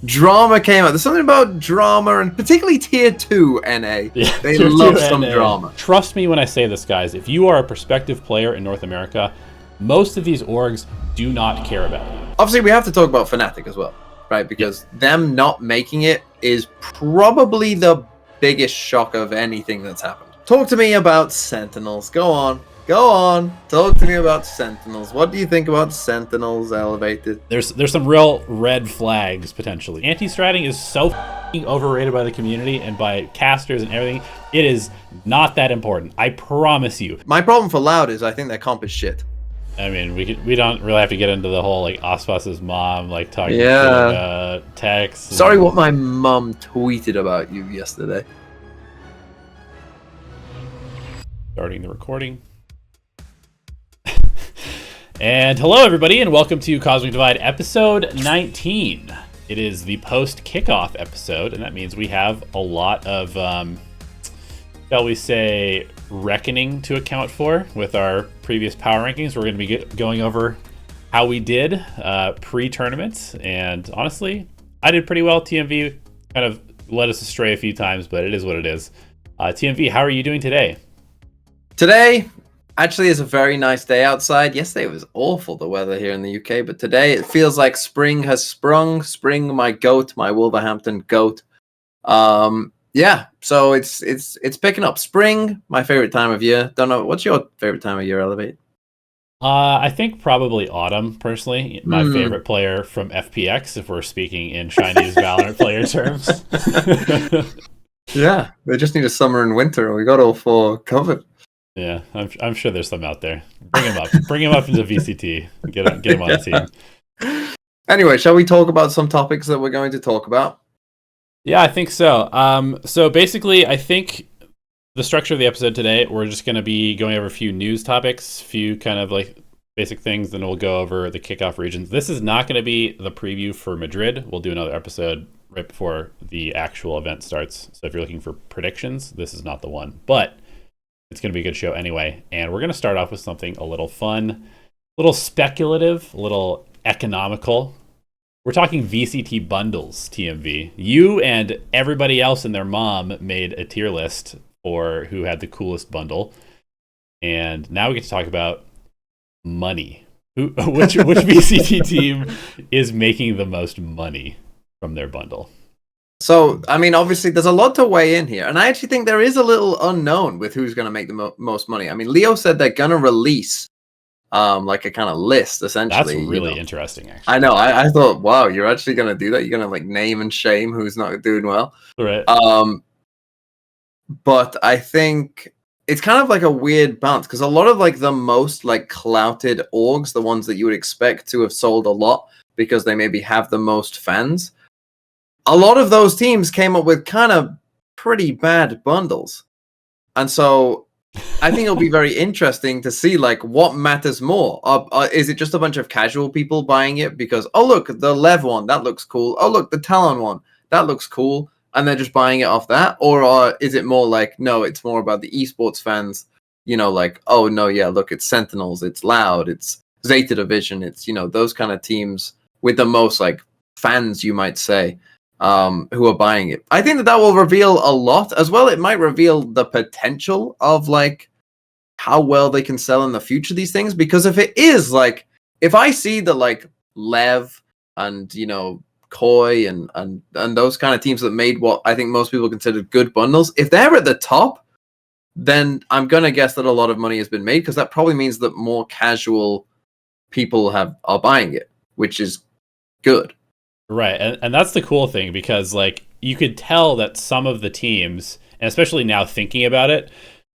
Drama came out. There's something about drama, and particularly Tier 2 NA. Yeah, They Tier love 2 some NA. drama. Trust me when I say this, guys. If you are a prospective player in North America, most of these orgs do not care about you. Obviously, we have to talk about Fnatic as well, right? Because them not making it is probably the biggest shock of anything that's happened. Talk to me about Sentinels. Go on. Talk to me about Sentinels. What do you think about Sentinels elevated? There's some real red flags potentially. Anti-stratting is so overrated by the community and by casters and everything. It is not that important. I promise you. My problem for Loud is I think their comp is shit. I mean, we don't really have to get into the whole like Ospas's mom like talking text. Sorry what my mum tweeted about you yesterday. Starting the recording. And hello everybody and welcome to Cosmic Divide episode 19. It is the post kickoff episode, and that means we have a lot of shall we say reckoning to account for with our previous power rankings. We're going to be going over how we did pre-tournaments, and honestly I did pretty well. TMV kind of led us astray a few times, but it is what it is. TMV, how are you doing today? Today actually is a very nice day outside. Yesterday was awful, the weather here in the UK, but today it feels like spring has sprung. Spring, my goat, my Wolverhampton goat. Yeah, so it's picking up. Spring, my favorite time of year. Don't know, what's your favorite time of year, Elevate? I think probably autumn, personally. My favorite player from FPX, if we're speaking in Chinese Valorant player terms. Yeah, they just need a summer and winter, and we got all four covered. Yeah, I'm sure there's some out there. Bring him up into VCT. Get him on the team. Anyway, shall we talk about some topics that we're going to talk about? Yeah, I think so. So basically, I think the structure of the episode today, we're just going to be going over a few news topics, few kind of like basic things, then we'll go over the kickoff regions. This is not going to be the preview for Madrid. We'll do another episode right before the actual event starts. So if you're looking for predictions, this is not the one. But it's going to be a good show anyway. And we're going to start off with something a little fun, a little speculative, a little economical. We're talking VCT bundles, TMV. You and everybody else and their mom made a tier list for who had the coolest bundle. And now we get to talk about money. Which VCT team is making the most money from their bundle? So, I mean, obviously, there's a lot to weigh in here. And I actually think there is a little unknown with who's going to make the most money. I mean, Leo said they're going to release like a kind of list, essentially. That's really interesting, actually. I know. I thought, wow, you're actually going to do that? You're going to, like, name and shame who's not doing well? Right. But I think it's kind of like a weird balance, because a lot of, like, the most, like, clouted orgs, the ones that you would expect to have sold a lot because they maybe have the most fans, a lot of those teams came up with kind of pretty bad bundles. And so I think it'll be very interesting to see like what matters more. Is it just a bunch of casual people buying it because, oh, look, the Lev one, that looks cool. Oh, look, the Talon one, that looks cool. And they're just buying it off that? Or is it more like, no, it's more about the esports fans, you know, like, oh, no, yeah, look, it's Sentinels, it's Loud, it's Zeta Division, it's, you know, those kind of teams with the most like fans, you might say, who are buying it. I think that will reveal a lot as well. It might reveal the potential of like how well they can sell in the future, these things, because if it is like, if I see that like Lev and, you know, Koi and those kind of teams that made what I think most people consider good bundles, if they're at the top, then I'm gonna guess that a lot of money has been made, because that probably means that more casual people are buying it, which is good. Right, and that's the cool thing, because like you could tell that some of the teams, and especially now thinking about it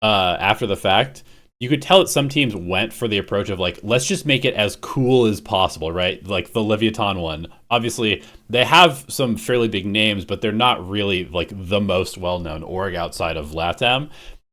after the fact, you could tell that some teams went for the approach of like, let's just make it as cool as possible, right? Like the Leviathan one. Obviously, they have some fairly big names, but they're not really like the most well-known org outside of LATAM.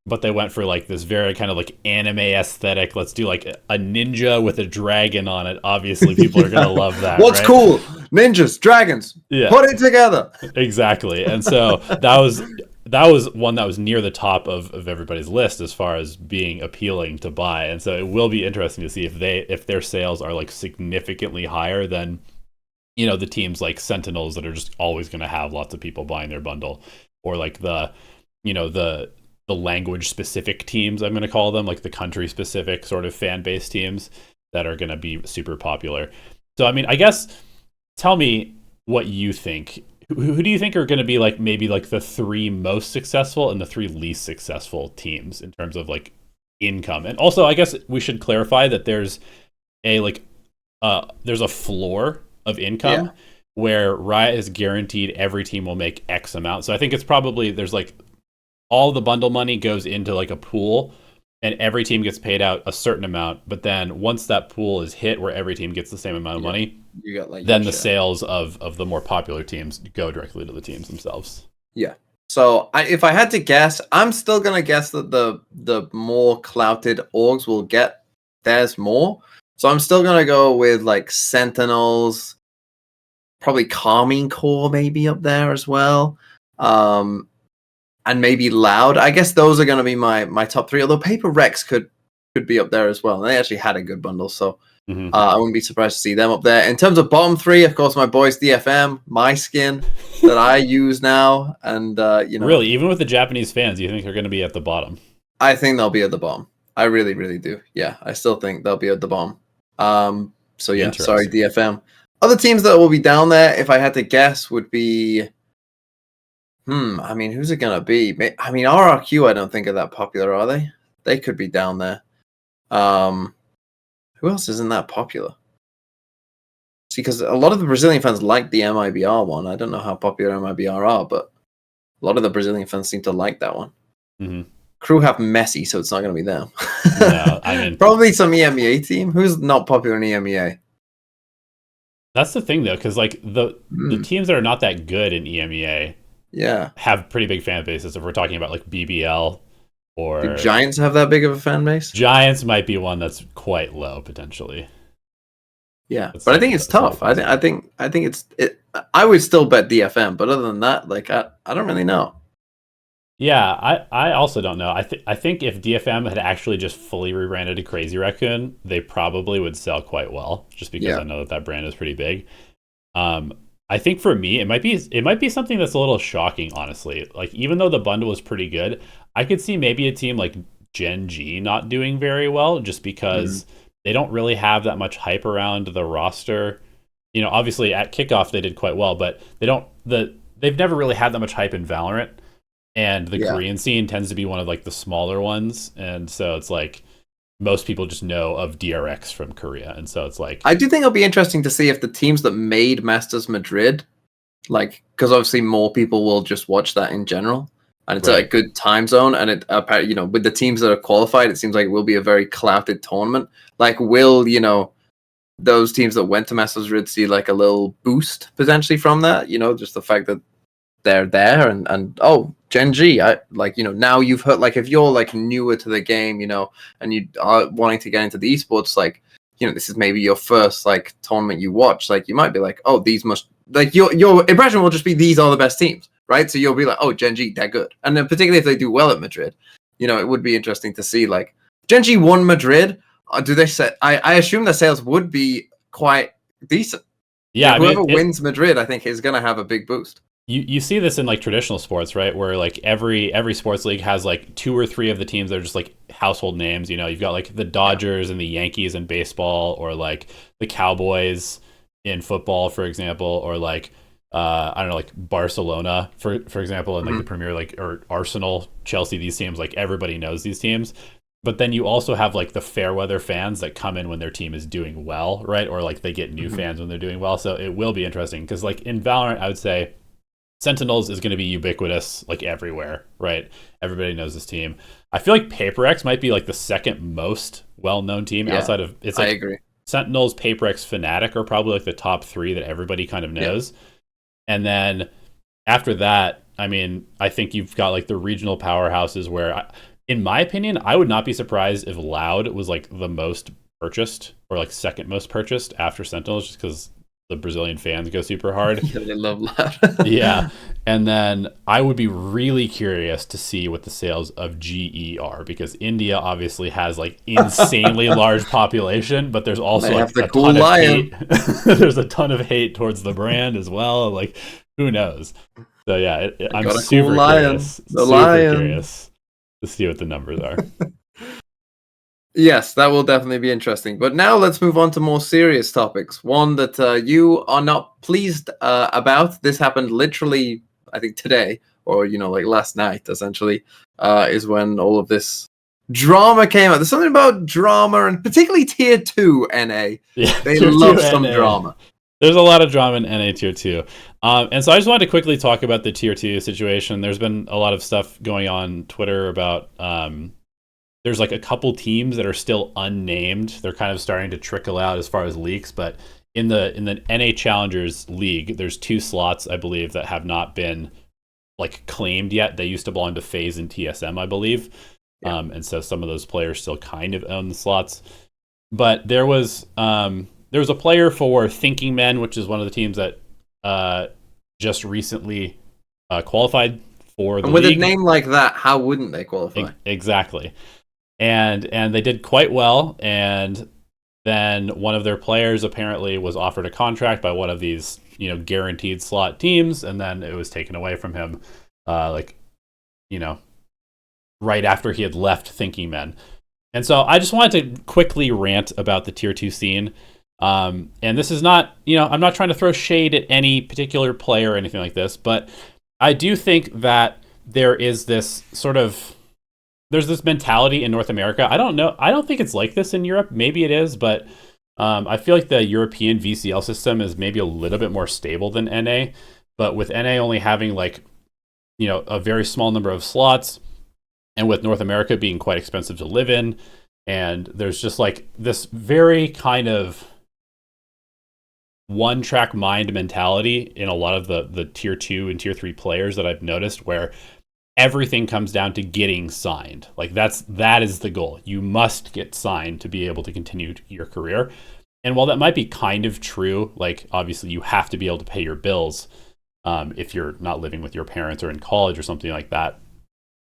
But they went for like this very kind of like anime aesthetic. Let's do like a ninja with a dragon on it. Obviously, people are going to love that. What's right? cool? Ninjas, dragons. Yeah. Put it together. Exactly. And so that was one that was near the top of everybody's list as far as being appealing to buy. And so it will be interesting to see if their sales are like significantly higher than the teams like Sentinels that are just always going to have lots of people buying their bundle, or like the language specific teams, I'm going to call them, like the country specific sort of fan base teams that are going to be super popular. So I mean, I guess tell me what you think. Who do you think are going to be like maybe like the 3 most successful and the 3 least successful teams in terms of like income? And also, I guess we should clarify that there's a floor of income where Riot is guaranteed every team will make X amount. So I think it's probably there's like all the bundle money goes into like a pool, and every team gets paid out a certain amount. But then once that pool is hit, where every team gets the same amount of money, you got like then the sales of the more popular teams go directly to the teams themselves. Yeah. So if I had to guess, I'm still gonna guess that the more clouted orgs will get theirs more. So I'm still gonna go with like Sentinels, probably Carmine Corps maybe up there as well. And maybe Loud. I guess those are going to be my top 3. Although Paper Rex could be up there as well. They actually had a good bundle, so I wouldn't be surprised to see them up there. In terms of bottom 3, of course, my boys DFM, my skin that I use now, and really, even with the Japanese fans, you think they're going to be at the bottom? I think they'll be at the bottom. I really, really do. Yeah, I still think they'll be at the bottom. So yeah, sorry DFM. Other teams that will be down there, if I had to guess, would be. I mean, who's it gonna be? I mean, RRQ. I don't think are that popular, are they? They could be down there. Who else isn't that popular? See, because a lot of the Brazilian fans like the MIBR one. I don't know how popular MIBR are, but a lot of the Brazilian fans seem to like that one. Mm-hmm. Crew have Messi, so it's not gonna be them. No, I mean probably some EMEA team. Who's not popular in EMEA? That's the thing, though, because like the teams that are not that good in EMEA. Yeah, have pretty big fan bases. If we're talking about like BBL or do Giants have that big of a fan base? Giants might be one that's quite low potentially. Yeah, but I think it's tough. I think it's. I would still bet DFM, but other than that, like I don't really know. Yeah, I also don't know. I think if DFM had actually just fully rebranded to Crazy Raccoon, they probably would sell quite well. Just because I know that brand is pretty big. I think for me, it might be something that's a little shocking, honestly. Like, even though the bundle was pretty good, I could see maybe a team like Gen G not doing very well just because they don't really have that much hype around the roster. Obviously at kickoff they did quite well, but they've never really had that much hype in Valorant, and the Korean scene tends to be one of like the smaller ones, and so it's like most people just know of DRX from Korea, and so it's like I do think it'll be interesting to see if the teams that made Masters Madrid, like, because obviously more people will just watch that in general, and it's a good time zone, and it with the teams that are qualified, it seems like it will be a very clouded tournament. Like, will those teams that went to Masters Madrid see like a little boost potentially from that? Just the fact that they're there, and Gen G, now you've heard, like, if you're like newer to the game, and you are wanting to get into the esports, like, this is maybe your first like tournament you watch, like, you might be like, oh, these must, like, your impression will just be these are the best teams, right? So you'll be like, oh, Gen G, they're good. And then particularly if they do well at Madrid, it would be interesting to see, like, Gen G won Madrid. Do they say? I assume their sales would be quite decent. Yeah, whoever wins Madrid, I think, is going to have a big boost. You see this in like traditional sports, right? Where like every sports league has like 2 or 3 of the teams that are just like household names. You've got like the Dodgers and the Yankees in baseball, or like the Cowboys in football, for example, or like I don't know, like Barcelona for example, in like the Premier League, or Arsenal, Chelsea. These teams, like, everybody knows these teams. But then you also have like the fair weather fans that come in when their team is doing well, right? Or like they get new fans when they're doing well. So it will be interesting because like in Valorant, I would say Sentinels is going to be ubiquitous, like, everywhere, right? Everybody knows this team. I feel like PaperX might be like the second most well-known team outside of, it's like, I agree. Sentinels, PaperX, Fnatic are probably like the top 3 that everybody kind of knows. And then after that, I mean, I think you've got like the regional powerhouses where, in my opinion, I would not be surprised if Loud was like the most purchased, or like second most purchased after Sentinels, just because the Brazilian fans go super hard. Yeah, they love Loud. Yeah. And then I would be really curious to see what the sales of GE are, because India obviously has like insanely large population, but there's also They have the a cool ton of lion. hate. There's a ton of hate towards the brand as well. Like, who knows? So yeah, I'm Got a super cool lion. curious, The super lion. curious to see what the numbers are. Yes, that will definitely be interesting. But now let's move on to more serious topics. One that you are not pleased about. This happened literally, I think, today, or like last night, essentially, is when all of this drama came out. There's something about drama, and particularly Tier 2 NA. Yeah, They Tier love 2 some NA. drama. There's a lot of drama in NA Tier 2. And so I just wanted to quickly talk about the Tier 2 situation. There's been a lot of stuff going on Twitter about... there's like a couple teams that are still unnamed. They're kind of starting to trickle out as far as leaks, but in the NA Challengers League, there's 2 slots, I believe, that have not been like claimed yet. They used to belong to FaZe and TSM, I believe. Yeah. And so some of those players still kind of own the slots. But there was a player for Thinking Men, which is one of the teams that just recently qualified for the league. And with league. A name like that, how wouldn't they qualify? Exactly. And they did quite well, and then one of their players apparently was offered a contract by one of these guaranteed slot teams, and then it was taken away from him right after he had left Thinking Men. And so I just wanted to quickly rant about the Tier 2 scene. And this is not, I'm not trying to throw shade at any particular player or anything like this, but I do think that there is this sort of... There's this mentality in North America. I don't know. I don't think it's like this in Europe. Maybe it is, but I feel like the European VCL system is maybe a little bit more stable than NA. But with NA only having a very small number of slots, and with North America being quite expensive to live in, and there's just like this very kind of one-track mind mentality in a lot of the Tier 2 and Tier 3 players that I've noticed, where everything comes down to getting signed. Like that is the goal. You must get signed to be able to continue your career. And while that might be kind of true, like obviously you have to be able to pay your bills if you're not living with your parents or in college or something like that.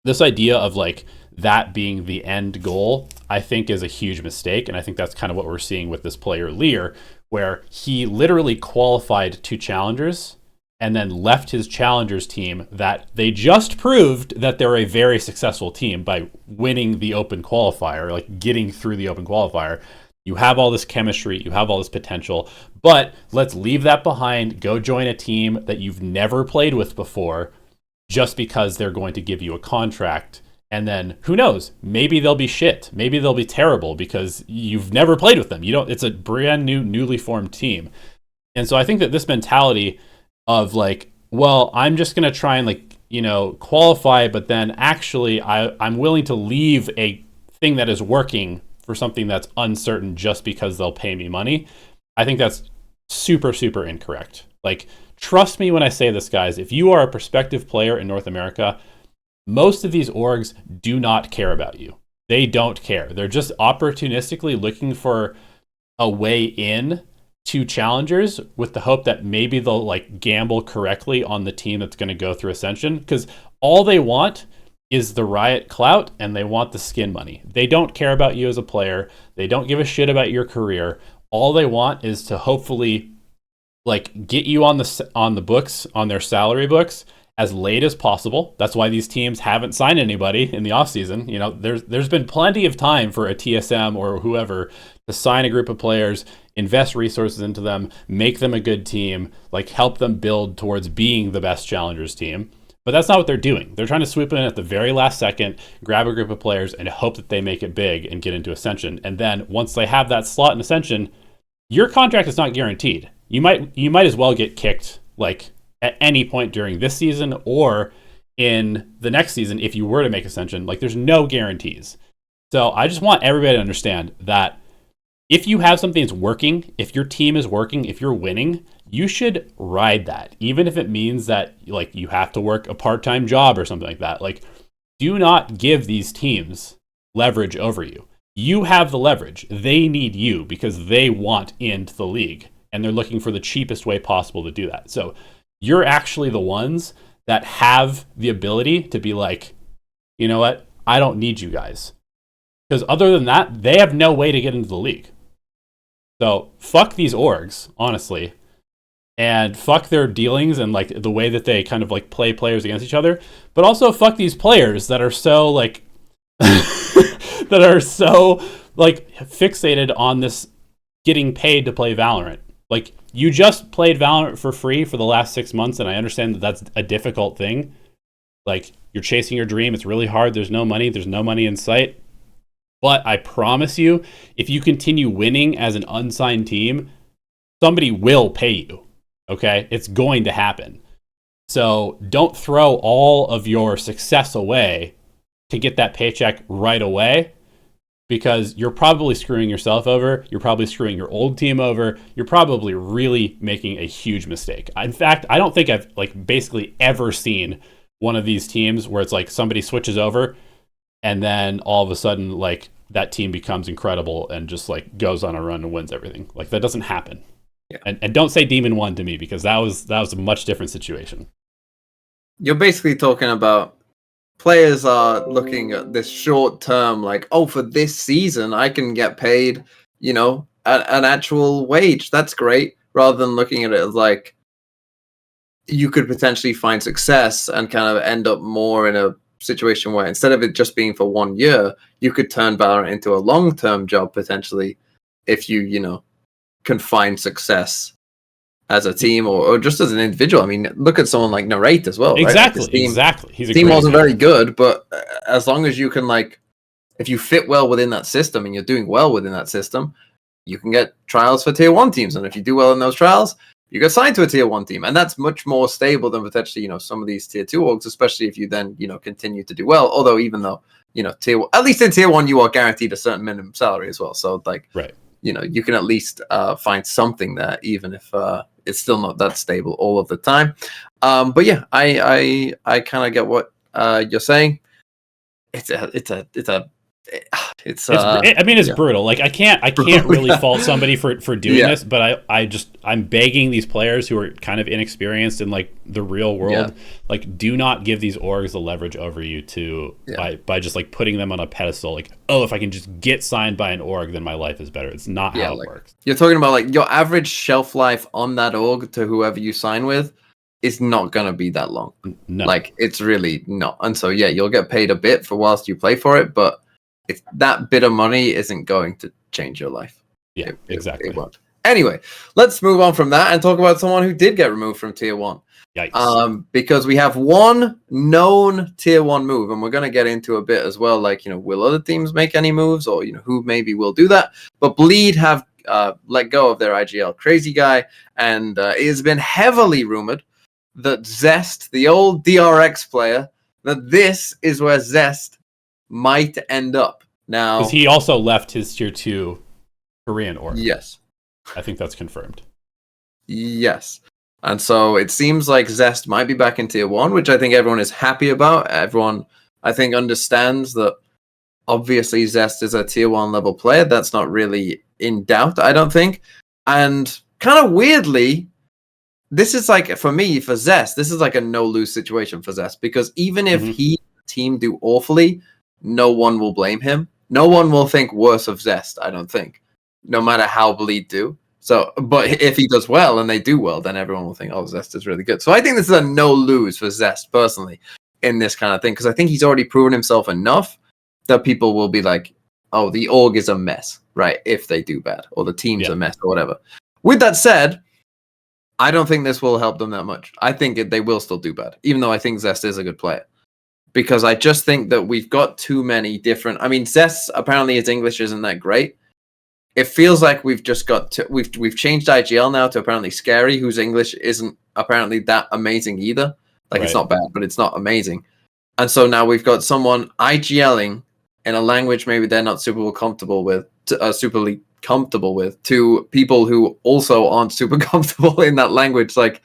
This idea of like that being the end goal, I think is a huge mistake. And I think that's kind of what we're seeing with this player Lear, where he literally qualified 2 challengers and then left his challengers team that they just proved that they're a very successful team by winning the open qualifier, like getting through the open qualifier. You have all this chemistry, you have all this potential, but let's leave that behind, go join a team that you've never played with before just because they're going to give you a contract. And then who knows, maybe they'll be shit. Maybe they'll be terrible because you've never played with them. It's a brand new, newly formed team. And so I think that this mentality of like, well, I'm just going to try and qualify, but then actually I'm willing to leave a thing that is working for something that's uncertain just because they'll pay me money. I think that's super, super incorrect. Like, trust me when I say this, guys. If you are a prospective player in North America, most of these orgs do not care about you. They don't care. They're just opportunistically looking for a way in to challengers with the hope that maybe they'll like gamble correctly on the team that's going to go through Ascension, because all they want is the Riot clout and they want the skin money. They don't care about you as a player. They don't give a shit about your career. All they want is to hopefully like get you on the books, on their salary books as late as possible. That's why these teams haven't signed anybody in the offseason. There's been plenty of time for a TSM or whoever to sign a group of players, invest resources into them, make them a good team, like help them build towards being the best challengers team. But that's not what they're doing. They're trying to swoop in at the very last second, grab a group of players, and hope that they make it big and get into Ascension. And then once they have that slot in Ascension, your contract is not guaranteed. You might as well get kicked like at any point during this season or in the next season if you were to make Ascension. Like, there's no guarantees. So I just want everybody to understand that if you have something that's working, if your team is working, if you're winning, you should ride that, even if it means that like you have to work a part-time job or something like that. Like, do not give these teams leverage over you. You have the leverage. They need you because they want into the league and they're looking for the cheapest way possible to do that. So you're actually the ones that have the ability to be like, you know what, I don't need you guys. Because other than that, they have no way to get into the league. So fuck these orgs, honestly. And fuck their dealings and like the way that they kind of like play players against each other. But also fuck these players that are so like that are so like fixated on this getting paid to play Valorant. Like, you just played Valorant for free for the last 6 months, and I understand that that's a difficult thing. Like, you're chasing your dream. It's really hard. There's no money in sight. But I promise you, if you continue winning as an unsigned team, somebody will pay you. Okay? It's going to happen. So don't throw all of your success away to get that paycheck right away, because you're probably screwing yourself over. You're probably screwing your old team over. You're probably really making a huge mistake. In fact, I don't think I've like basically ever seen one of these teams where it's like somebody switches over and then all of a sudden like that team becomes incredible and just like goes on a run and wins everything. Like, that doesn't happen. Yeah. And don't say Demon 1 to me, because that was a much different situation. You're basically talking about players are looking at this short term, like, oh, for this season, I can get paid, you know, an actual wage. That's great. Rather than looking at it as like, you could potentially find success and kind of end up more in a situation where instead of it just being for 1 year, you could turn Valorant into a long-term job potentially if you know, can find success as a team or just as an individual. I mean, look at someone like Narrate as well. Exactly, right? Like exactly. His team wasn't very good, but as long as you can, like, if you fit well within that system and you're doing well within that system, you can get trials for tier 1 teams. And if you do well in those trials, you get signed to a tier 1 team. And that's much more stable than potentially, you know, some of these tier 2 orgs, especially if you then, you know, continue to do well. Although even though, you know, at least in tier 1, you are guaranteed a certain minimum salary as well. So, like, right. You know, you can at least find something there, even if it's still not that stable all of the time. But yeah, I kind of get what you're saying. It's brutal. Like, I can't really fault somebody for doing this, but I'm begging these players who are kind of inexperienced in like the real world, like, do not give these orgs the leverage over you by just like putting them on a pedestal. Like, oh, if I can just get signed by an org, then my life is better. It's not how it works. You're talking about like your average shelf life on that org to whoever you sign with is not going to be that long. No. Like, it's really not. And so, yeah, you'll get paid a bit for whilst you play for it, but if that bit of money isn't going to change your life. Yeah, exactly. It won't. Anyway, let's move on from that and talk about someone who did get removed from tier 1. Yikes. Because we have one known tier 1 move, and we're going to get into a bit as well, like, you know, will other teams make any moves, or, you know, who maybe will do that. But Bleed have let go of their IGL crazy guy, and it has been heavily rumored that Zest, the old DRX player, that this is where Zest might end up. Now, because he also left his tier 2 Korean org. Yes. I think that's confirmed. Yes. And so it seems like Zest might be back in tier 1, which I think everyone is happy about. Everyone, I think, understands that obviously Zest is a tier 1 level player. That's not really in doubt, I don't think. And kind of weirdly, this is like, for me, for Zest, this is like a no-lose situation for Zest, because even if he and the team do awfully, no one will blame him. No one will think worse of Zest, I don't think, no matter how Bleed do. So, but if he does well and they do well, then everyone will think, oh, Zest is really good. So I think this is a no-lose for Zest, personally, in this kind of thing, because I think he's already proven himself enough that people will be like, oh, the org is a mess, right, if they do bad, or the team's a mess, or whatever. With that said, I don't think this will help them that much. I think they will still do bad, even though I think Zest is a good player. Because I just think that we've got too many different... I mean, Zest, apparently his English isn't that great. It feels like we've just got... We've changed IGL now to apparently Scary, whose English isn't apparently that amazing either. Like, It's not bad, but it's not amazing. And so now we've got someone IGLing in a language maybe they're not super comfortable with, to people who also aren't super comfortable in that language. Like,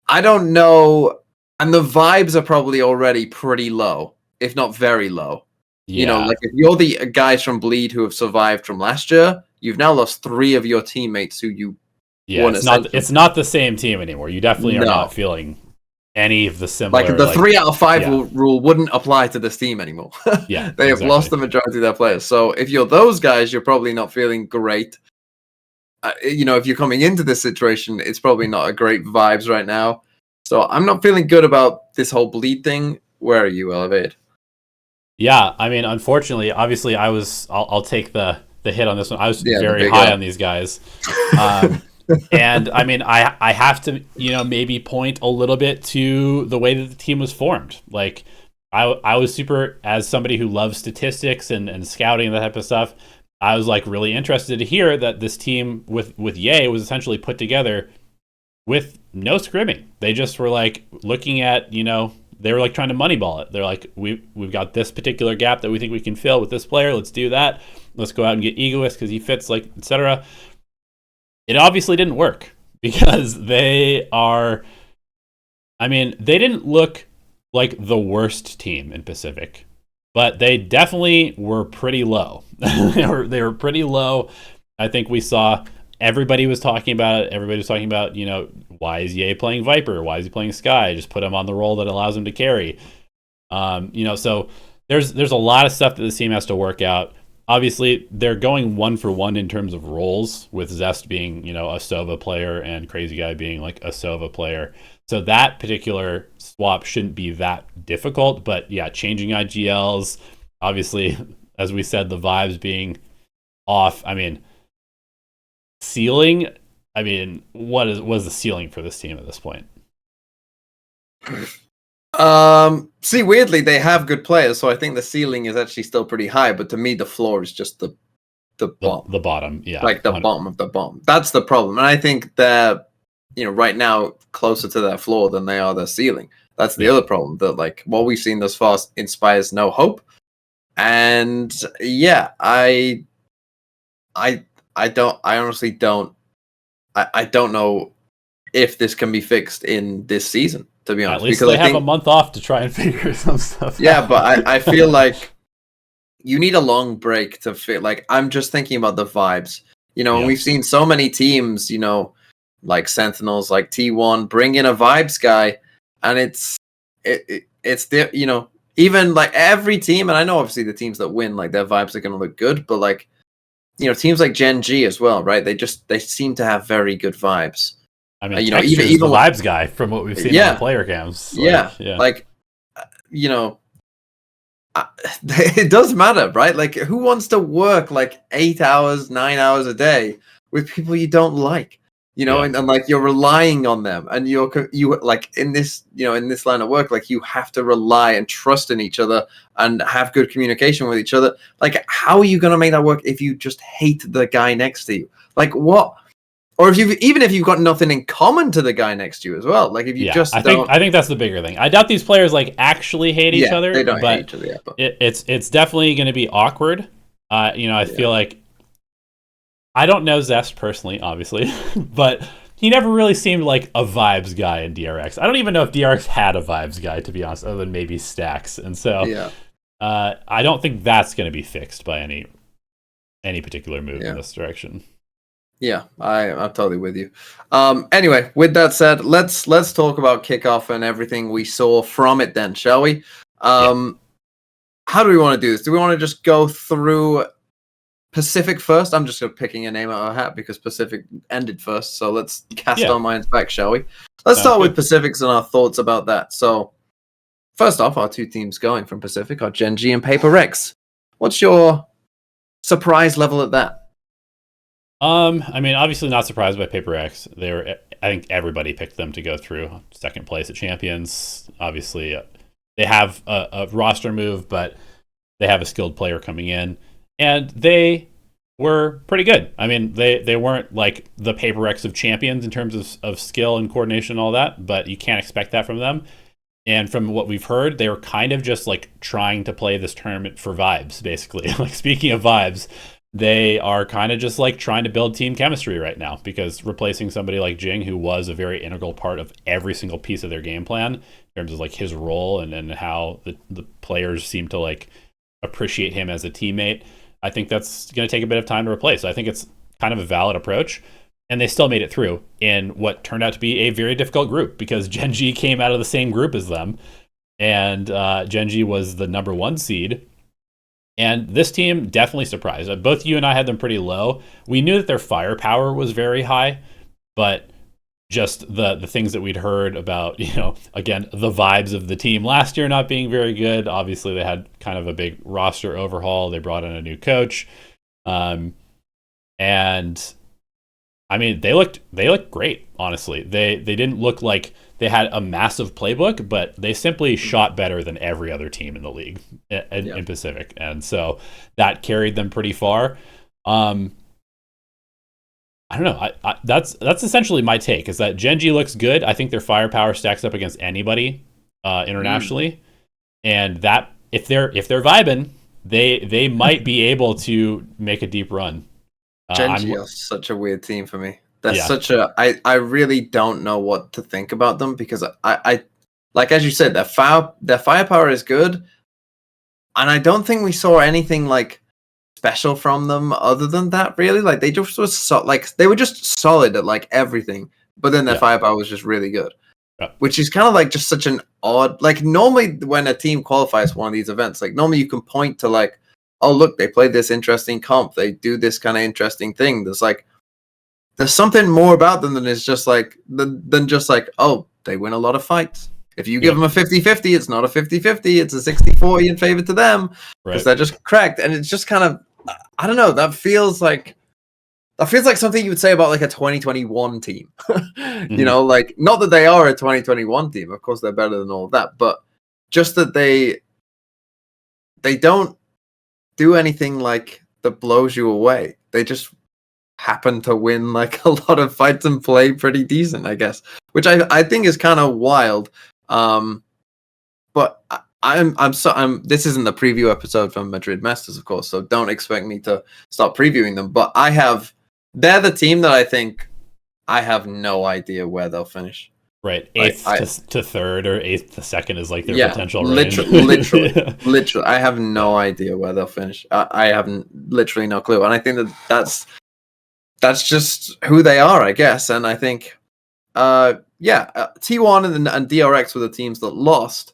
I don't know... And the vibes are probably already pretty low, if not very low. Yeah. You know, like, if you're the guys from Bleed who have survived from last year, you've now lost 3 of your teammates who you it's not the same team anymore. You definitely are not feeling any of the similar, like the 3 out of 5 yeah. rule wouldn't apply to this team anymore. Yeah, they have exactly. lost the majority of their players. So if you're those guys, you're probably not feeling great. If you're coming into this situation, it's probably not a great vibes right now. So I'm not feeling good about this whole bleed thing. Where are you, Elevate? Yeah, I mean, unfortunately, obviously, I'll take the hit on this one. I was very high on these guys. And I mean, I have to, maybe point a little bit to the way that the team was formed. Like, I was super, as somebody who loves statistics and scouting and that type of stuff, I was like really interested to hear that this team with Ye was essentially put together with no scrimming. They just were like looking at, they were like trying to moneyball it. They're like, we've got this particular gap that we think we can fill with this player. Let's do that. Let's go out and get Egoist because he fits, like, etc. It obviously didn't work because they didn't look like the worst team in Pacific, but they definitely were pretty low. they were pretty low. I think we saw everybody was talking about it. Everybody was talking about, why is Ye playing Viper? Why is he playing Sky? Just put him on the role that allows him to carry. So there's a lot of stuff that the team has to work out. Obviously, they're going 1-for-1 in terms of roles, with Zest being, a Sova player and Crazy Guy being like a Sova player. So that particular swap shouldn't be that difficult. But yeah, changing IGLs, obviously, as we said, the vibes being off. I mean, ceiling. I mean, what is the ceiling for this team at this point? See, weirdly, they have good players, so I think the ceiling is actually still pretty high. But to me, the floor is just the bottom. The bottom, yeah, like the 100%. Bottom of the bottom. That's the problem, and I think they're right now closer to their floor than they are their ceiling. That's the other problem. That like what we've seen thus far inspires no hope, and yeah, I honestly don't. I don't know if this can be fixed in this season, to be honest. At least because they have a month off to try and figure some stuff out. But I feel like you need a long break to fit. Like, I'm just thinking about the vibes. And we've seen so many teams, like Sentinels, like T1, bring in a vibes guy, and it's the, even like every team, and I know obviously the teams that win, like their vibes are going to look good, but like, teams like Gen G as well, right? They seem to have very good vibes. I mean, even the vibes guy from what we've seen on the player cams. Like, it does matter, right? Like, who wants to work like 8 hours, 9 hours a day with people you don't like? And like you're relying on them, and you like in this line of work, like you have to rely and trust in each other and have good communication with each other. Like, how are you going to make that work if you just hate the guy next to you? Like, what? Or if you've got nothing in common to the guy next to you as well. Like, if you just I think that's the bigger thing. I doubt these players like actually hate each other. They don't hate each other. But it's definitely going to be awkward. I feel like. I don't know Zest personally, obviously, but he never really seemed like a vibes guy in DRX. I don't even know if DRX had a vibes guy, to be honest, other than maybe Stacks. And so I don't think that's going to be fixed by any particular move in this direction. Yeah, I'm totally with you. Anyway, with that said, let's talk about Kickoff and everything we saw from it then, shall we? How do we want to do this? Do we want to just go through Pacific first? I'm just picking a name out of a hat because Pacific ended first, so let's cast our minds back, shall we? Let's start with Pacifics and our thoughts about that. So, first off, our two teams going from Pacific are Gen G and Paper Rex. What's your surprise level at that? I mean, obviously not surprised by Paper Rex. I think everybody picked them to go through second place at Champions. Obviously, they have a roster move, but they have a skilled player coming in. And they were pretty good. I mean, they weren't like the Paper Rex of Champions in terms of skill and coordination and all that, but you can't expect that from them. And from what we've heard, they were kind of just like trying to play this tournament for vibes, basically. Like, speaking of vibes, they are kind of just like trying to build team chemistry right now, because replacing somebody like Jing, who was a very integral part of every single piece of their game plan in terms of like his role and how the players seem to like appreciate him as a teammate. I think that's going to take a bit of time to replace. So I think it's kind of a valid approach. and they still made it through in what turned out to be a very difficult group because Gen.G came out of the same group as them, and Gen.G was the number 1 seed. And this team definitely surprised. Both you and I had them pretty low. We knew that their firepower was very high, but just the things that we'd heard about, again, the vibes of the team last year not being very good. Obviously, they had kind of a big roster overhaul. They brought in a new coach. And I mean, they looked great, honestly. They didn't look like they had a massive playbook, but they simply shot better than every other team in the league in Pacific. And so that carried them pretty far. I don't know. That's essentially my take, is that Gen.G looks good. I think their firepower stacks up against anybody internationally. And that if they're vibing, they might be able to make a deep run. Gen.G are such a weird team for me. They're I really don't know what to think about them, because I like, as you said, their firepower is good, and I don't think we saw anything like special from them other than that, really. Like, they just they were just solid at like everything, but then their firepower was just really good. Which is kind of like just such an odd, like, normally when a team qualifies for one of these events, like, normally you can point to like, oh, look, they played this interesting comp, they do this kind of interesting thing. There's something more about them than is just like, than just like, oh, they win a lot of fights. If you give them a 50-50, it's not a 50-50, it's a 60-40 in favor to them, because they're just cracked. And it's just kind of, I don't know, that feels like something you would say about like a 2021 team. Like, not that they are a 2021 team, of course they're better than all of that, but just that they don't do anything like that blows you away. They just happen to win like a lot of fights and play pretty decent, I guess, which I think is kind of wild. But I'm this isn't the preview episode from Madrid Masters, of course, so don't expect me to start previewing them, but they're the team that I think I have no idea where they'll finish. Right, 8th to 3rd or 8th to 2nd is like their potential range. Literally, I have no idea where they'll finish. I have literally no clue, and I think that's just who they are, I guess. And I think, T1 and DRX were the teams that lost.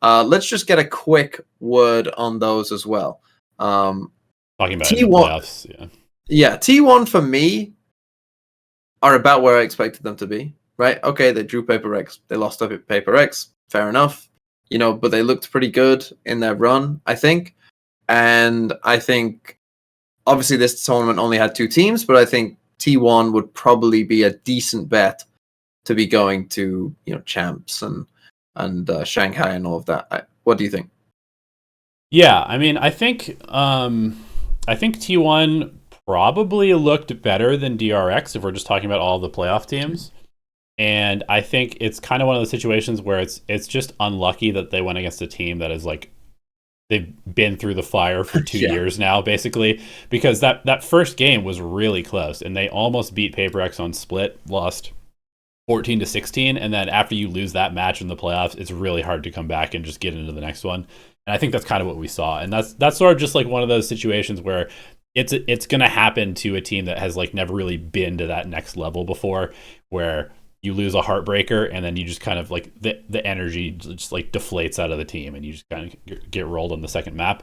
Let's just get a quick word on those as well. Talking about T1, in the playoffs, yeah, T1 for me are about where I expected them to be. Right? Okay, they drew Paper X. They lost up at Paper X. Fair enough. But they looked pretty good in their run, I think. And I think, obviously, this tournament only had 2 teams, but I think T1 would probably be a decent bet to be going to, champs and Shanghai and all of that. What do you think? Yeah, I mean, I think T1 probably looked better than DRX if we're just talking about all the playoff teams. And I think it's kind of one of those situations where it's just unlucky that they went against a team that is like, they've been through the fire for 2 years now, basically, because that first game was really close, and they almost beat Paper X on split, lost 14-16, and then after you lose that match in the playoffs, it's really hard to come back and just get into the next one. And I think that's kind of what we saw, and that's sort of just like one of those situations where it's going to happen to a team that has like never really been to that next level before, where you lose a heartbreaker, and then you just kind of like the energy just like deflates out of the team, and you just kind of get rolled on the second map.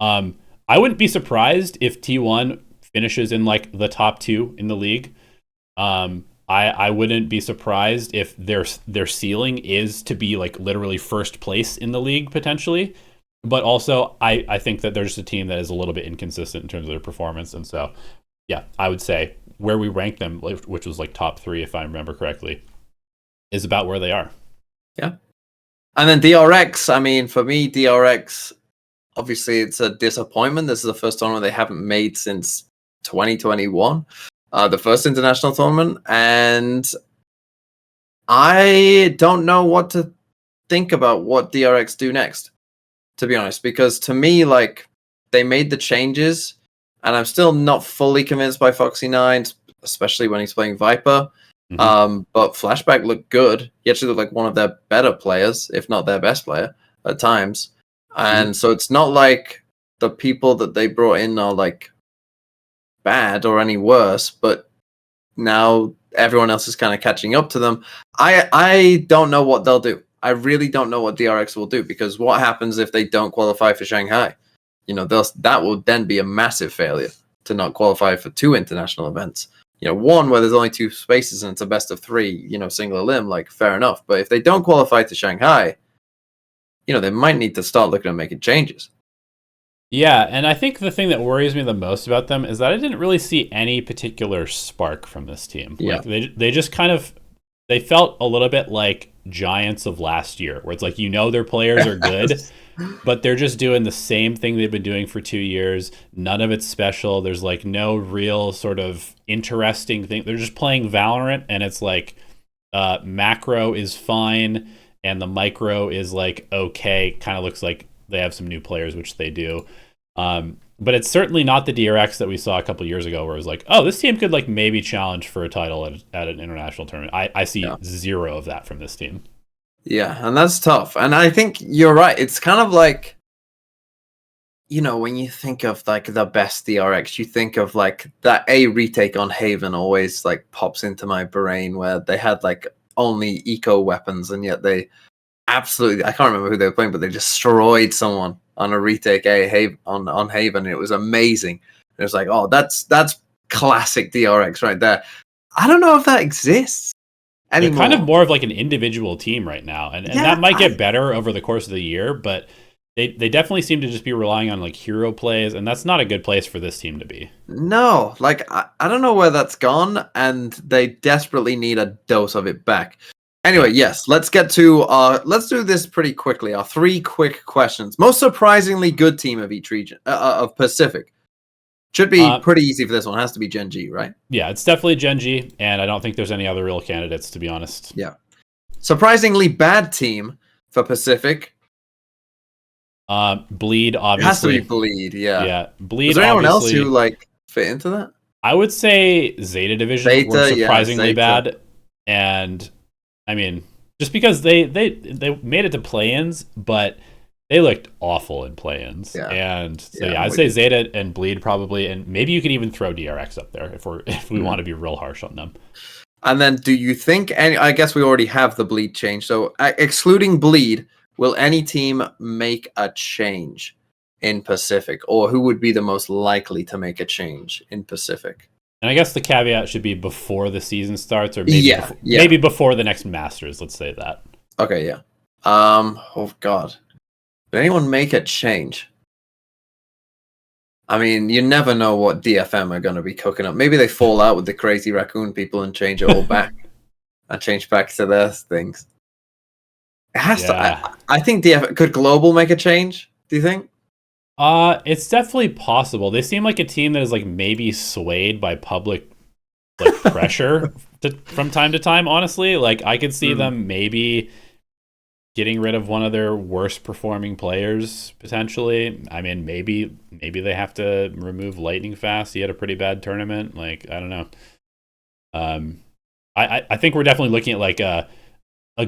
I wouldn't be surprised if T1 finishes in like the top 2 in the league. I wouldn't be surprised if their ceiling is to be like literally first place in the league potentially. But also, I think that they're just a team that is a little bit inconsistent in terms of their performance, and so yeah, I would say where we ranked them, which was like top 3, if I remember correctly, is about where they are. Yeah. And then DRX, I mean, for me, DRX, obviously it's a disappointment. This is the first tournament they haven't made since 2021, the first international tournament. And I don't know what to think about what DRX do next, to be honest, because to me, like, they made the changes, and I'm still not fully convinced by Foxy9, especially when he's playing Viper. Mm-hmm. But Flashback looked good. He actually looked like one of their better players, if not their best player at times. And so it's not like the people that they brought in are like bad or any worse, but now everyone else is kind of catching up to them. I don't know what they'll do. I really don't know what DRX will do, because what happens if they don't qualify for Shanghai? That will then be a massive failure to not qualify for 2 international events. One where there's only 2 spaces and it's a best of 3, single elim, like, fair enough. But if they don't qualify to Shanghai, they might need to start looking at making changes. Yeah, and I think the thing that worries me the most about them is that I didn't really see any particular spark from this team. Yeah. Like they just kind of, they felt a little bit like Giants of last year, where it's like, their players are good, but they're just doing the same thing they've been doing for 2 years. None of it's special. There's like no real sort of interesting thing. They're just playing Valorant, and it's like macro is fine and the micro is like okay. Kind of looks like they have some new players, which they do. But it's certainly not the DRX that we saw a couple years ago, where it was like, oh, this team could like maybe challenge for a title at an international tournament. I see zero of that from this team. Yeah, and that's tough. And I think you're right. It's kind of like, when you think of like the best DRX, you think of like that A retake on Haven always like pops into my brain, where they had like only eco weapons, and yet they absolutely, I can't remember who they were playing, but they destroyed someone on a retake on Haven. It was amazing. It was like, oh, that's classic DRX right there. I don't know if that exists anymore. They're kind of more of like an individual team right now, and that might get better over the course of the year, but they definitely seem to just be relying on like hero plays, and that's not a good place for this team to be. No, like I don't know where that's gone, and they desperately need a dose of it back. Anyway, yes, let's get to let's do this pretty quickly. Our 3 quick questions. Most surprisingly good team of each region of Pacific. Should be pretty easy for this one. It has to be Gen G, right? Yeah, it's definitely Gen G, and I don't think there's any other real candidates, to be honest. Yeah. Surprisingly bad team for Pacific. Bleed, obviously. It has to be Bleed, yeah. Yeah, Bleed. Is there anyone else who like fit into that? I would say Zeta Division were surprisingly bad, and I mean, just because they made it to play-ins, but they looked awful in play-ins. Yeah. And so I'd say Zeta and Bleed probably, and maybe you could even throw DRX up there if we want to be real harsh on them. And then do you think I guess we already have the Bleed change. So excluding Bleed, will any team make a change in Pacific, or who would be the most likely to make a change in Pacific? And I guess the caveat should be before the season starts, or maybe before the next Masters. Let's say that. Okay, yeah. Oh God, did anyone make a change? I mean, you never know what DFM are going to be cooking up. Maybe they fall out with the crazy raccoon people and change it all back, and change back to their things. It has to. I think could Global make a change? Do you think? It's definitely possible. They seem like a team that is like maybe swayed by public like pressure from time to time. Honestly, like I could see them maybe getting rid of one of their worst performing players potentially. I mean, maybe they have to remove Lightning Fast. He had a pretty bad tournament. Like I don't know. I think we're definitely looking at like a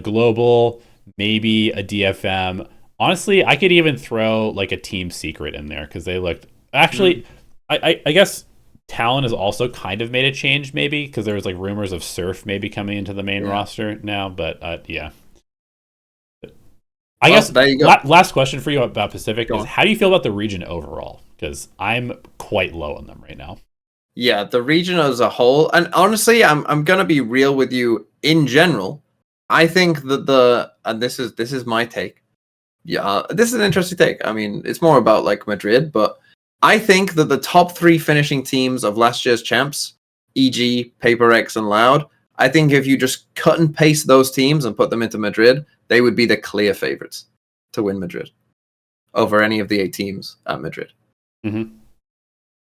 Global, maybe a DFM. Honestly, I could even throw like a Team Secret in there because they looked actually. I guess Talon has also kind of made a change, maybe because there was like rumors of Surf maybe coming into the main roster now. But yeah, I guess there you go. Last question for you about Pacific is: how do you feel about the region overall? Because I'm quite low on them right now. Yeah, the region as a whole, and honestly, I'm gonna be real with you. In general, I think that and this is my take. Yeah, this is an interesting take. I mean, it's more about like Madrid, but I think that the top 3 finishing teams of last year's champs, e.g. Paper X and Loud, I think if you just cut and paste those teams and put them into Madrid, they would be the clear favorites to win Madrid over any of the 8 teams at Madrid. Mm-hmm.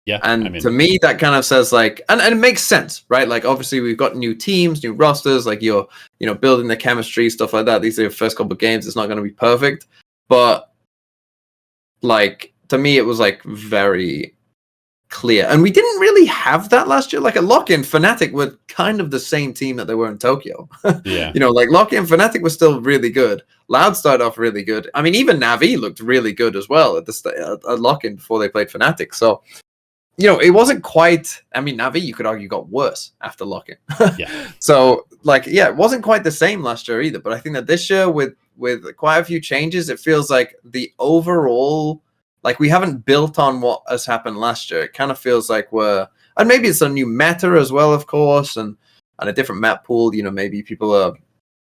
Yeah, and to me, that kind of says like, and it makes sense, right? Like, obviously, we've got new teams, new rosters, like you're, building the chemistry, stuff like that. These are your first couple of games. It's not going to be perfect. But, like, to me, it was, like, very clear. And we didn't really have that last year. Like, at Lock-In, Fnatic were kind of the same team that they were in Tokyo. Yeah. Like, Lock-In, Fnatic was still really good. Loud started off really good. I mean, even Navi looked really good as well at Lock-In before they played Fnatic. So, it wasn't quite. I mean, Navi, you could argue, got worse after lock-in. Yeah. So, it wasn't quite the same last year either. But I think that this year, with quite a few changes, it feels like the overall, we haven't built on what has happened last year. It kind of feels like and maybe it's a new meta as well, of course, and a different map pool. Maybe people are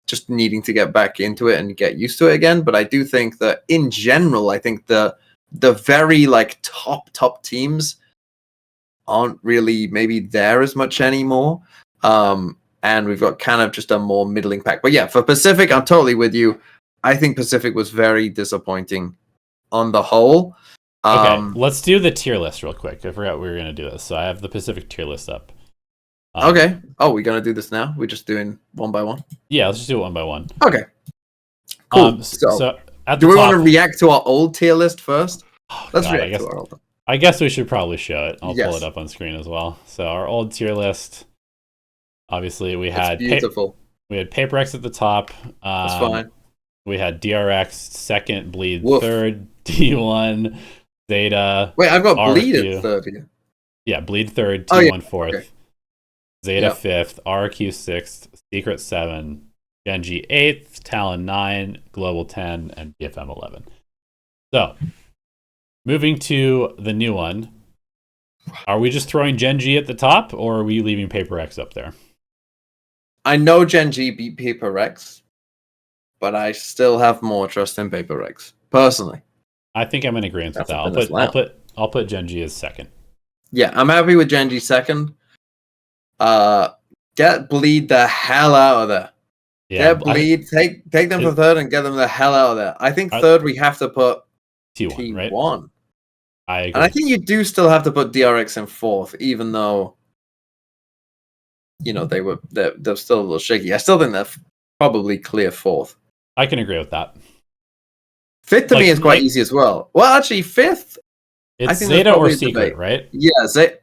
just needing to get back into it and get used to it again. But I do think that in general, I think the very top teams aren't really maybe there as much anymore. And we've got kind of just a more middling pack. But yeah, for Pacific, I'm totally with you. I think Pacific was very disappointing on the whole. Okay, let's do the tier list real quick. I forgot we were going to do this. So I have the Pacific tier list up. Okay. Oh, we're going to do this now? We're just doing one by one? Yeah, let's just do it one by one. Okay. Cool. So at do we top, want to react to our old tier list first? Let's react to our old. I guess we should probably show it. I'll Yes. pull it up on screen as well. So our old tier list, obviously we had beautiful. We had PaperX at the top. That's fine. We had DRX second, Bleed Woof. third, D1, Zeta. Wait, I've got RQ. Bleed at third here. Yeah, Bleed third, D1 fourth, okay. Zeta fifth, RQ sixth, Secret 7, Genji 8th, Talon 9, Global 10, and DFM 11. So, moving to the new one, are we just throwing Genji at the top, or are we leaving PaperX up there? I know Genji beat PaperX, but I still have more trust in PaperX, personally. I think I'm in agreement with that. I'll put Genji as second. Yeah, I'm happy with Genji second. Get Bleed the hell out of there. Yeah, get Bleed. Take them for third and get them the hell out of there. I think third we have to put T1, right? I agree. And I think you do still have to put DRX in fourth, even though they're still a little shaky. I still think they're probably clear fourth. I can agree with that. Fifth to me is quite easy as well. Well, actually, fifth. It's I think Zeta or Secret, right? Yeah,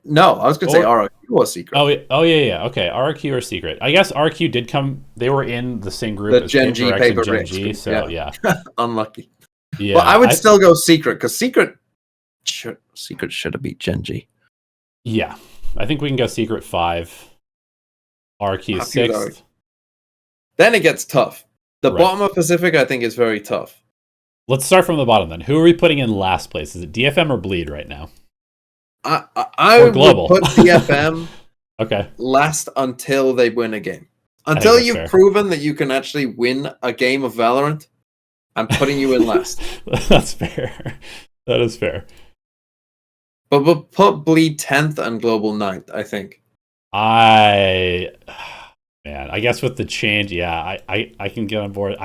no, I was going to say RQ or Secret. Oh yeah. Okay, RQ or Secret. I guess RQ did come. They were in the same group as Genji, Genji, so yeah. Unlucky. Yeah, well, I would still go Secret because Secret should have beat Genji. Yeah, I think we can go Secret 5, RQ 6th. Then it gets tough. The bottom of Pacific, I think, is very tough. Let's start from the bottom then. Who are we putting in last place? Is it DFM or Bleed right now? I would put DFM last until they win a game. Until you've proven that you can actually win a game of Valorant, I'm putting you in last. That's fair. That is fair. But we'll put Bleed 10th and Global 9th, I think. I guess with the change, I can get on board.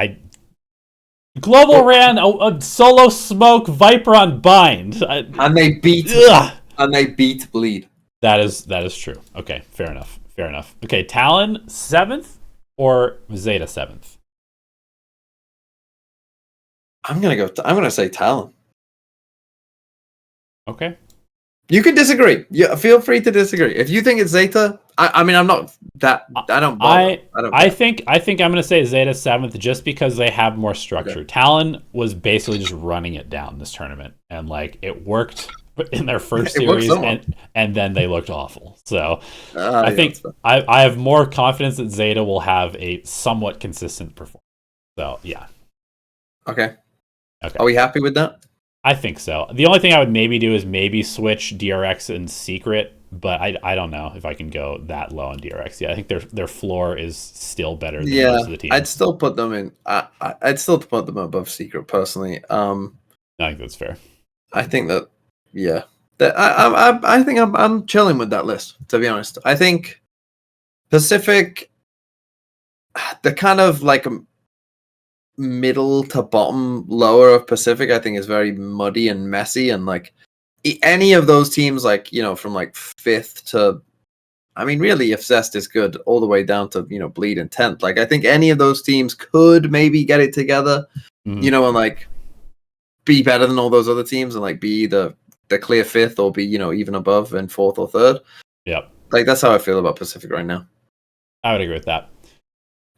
Global ran a solo smoke Viper on Bind, and they beat Bleed. That is true. Okay, fair enough. Okay, Talon 7th or Zeta 7th? I'm gonna say Talon. Okay. You can disagree. Yeah, feel free to disagree. If you think it's Zeta, I mean, I'm not that. I don't. I think I'm going to say Zeta 7th just because they have more structure. Okay. Talon was basically just running it down this tournament, and it worked in their first series, and then they looked awful. So I think I have more confidence that Zeta will have a somewhat consistent performance. So yeah. Okay. Are we happy with that? I think so. The only thing I would maybe do is maybe switch DRX and Secret, but I don't know if I can go that low on DRX. Yeah, I think their floor is still better than most of the team. I'd still put them in. I'd still put them above Secret personally. I think that's fair. I think that I think I'm chilling with that list, to be honest. I think Pacific, the kind of middle to bottom lower of Pacific, I think is very muddy and messy, and any of those teams, from fifth to, I mean, really, if Zest is good, all the way down to Bleed in 10th. I think any of those teams could maybe get it together, and be better than all those other teams, and be the clear fifth, or be even above in fourth or third. Yep. That's how I feel about Pacific right now. I would agree with that.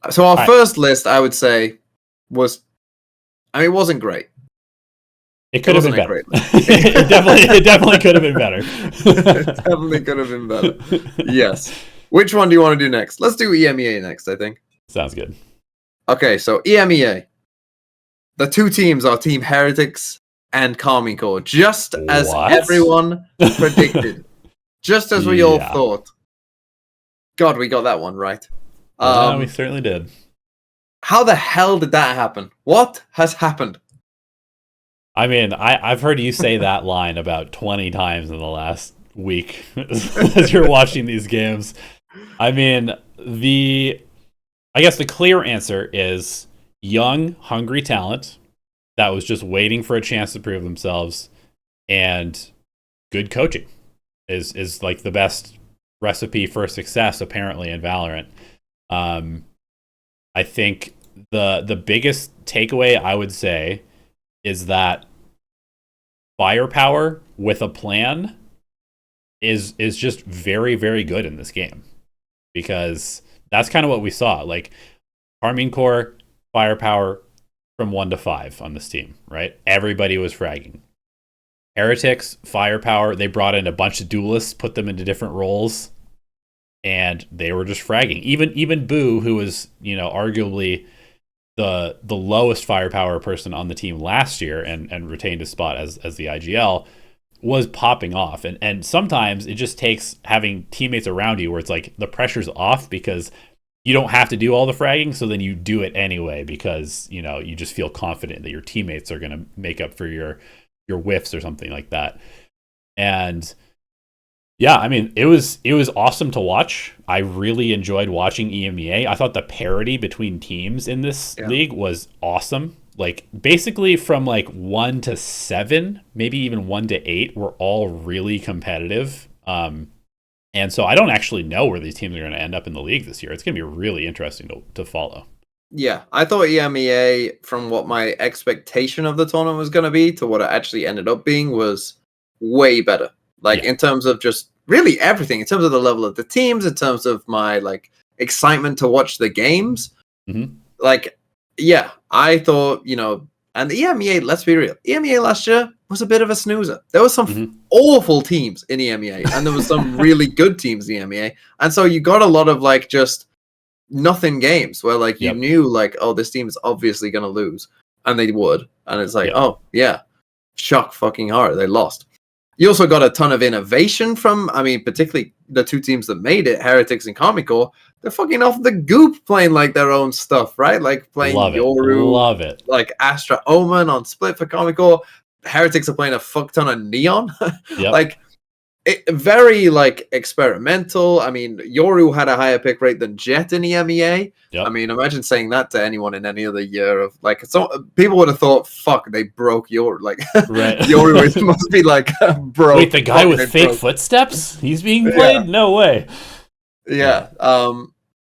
So our first list, I would say, it wasn't great. It could have been better. Great. It definitely could have been better. It definitely could have been better. Yes. Which one do you want to do next? Let's do EMEA next, I think. Sounds good. Okay, so EMEA. The two teams are Team Heretics and Karmine Corps, just as everyone predicted. Just as we all thought. God, we got that one right. We certainly did. How the hell did that happen? What has happened? I mean, I've heard you say that line about 20 times in the last week as you're watching these games. I mean, I guess the clear answer is young, hungry talent that was just waiting for a chance to prove themselves, and good coaching is like the best recipe for success apparently in Valorant. I think the biggest takeaway I would say is that firepower with a plan is just very, very good in this game, because that's kind of what we saw. Like, Karmine Corps firepower from 1 to 5 on this team, right? Everybody was fragging. Heretics firepower, they brought in a bunch of duelists, put them into different roles, and they were just fragging. Even Boo, who was, arguably the lowest firepower person on the team last year and retained his spot as the IGL, was popping off. And sometimes it just takes having teammates around you where it's like the pressure's off because you don't have to do all the fragging, so then you do it anyway because, you just feel confident that your teammates are going to make up for your whiffs or something like that. And yeah, I mean, it was awesome to watch. I really enjoyed watching EMEA. I thought the parity between teams in this league was awesome. Like, basically from like 1 to 7, maybe even 1 to 8, were all really competitive. And so I don't actually know where these teams are going to end up in the league this year. It's going to be really interesting to follow. Yeah, I thought EMEA, from what my expectation of the tournament was going to be to what it actually ended up being, was way better. Like, in terms of just really everything, in terms of the level of the teams, in terms of my like excitement to watch the games. Mm-hmm. Like, yeah, I thought, and the EMEA, let's be real, EMEA last year was a bit of a snoozer. There were some awful teams in EMEA, and there was some really good teams in EMEA. And so you got a lot of like just nothing games where like you knew like, oh, this team is obviously going to lose, and they would. And it's like, oh, yeah, shock fucking horror, they lost. You also got a ton of innovation from, particularly the two teams that made it, Heretics and Karmine Corps. They're fucking off the goop playing like their own stuff, right? Like playing Yoru, love it. Like Astra Omen on Split for Karmine Corps. Heretics are playing a fuck ton of Neon. Like, very like experimental. I mean, Yoru had a higher pick rate than Jet in EMEA. I mean, imagine saying that to anyone in any other year of like, so people would have thought, fuck, they broke Yoru. Like, Yoru must be like broke. Wait, the guy with fake footsteps? He's being played? No way. Yeah.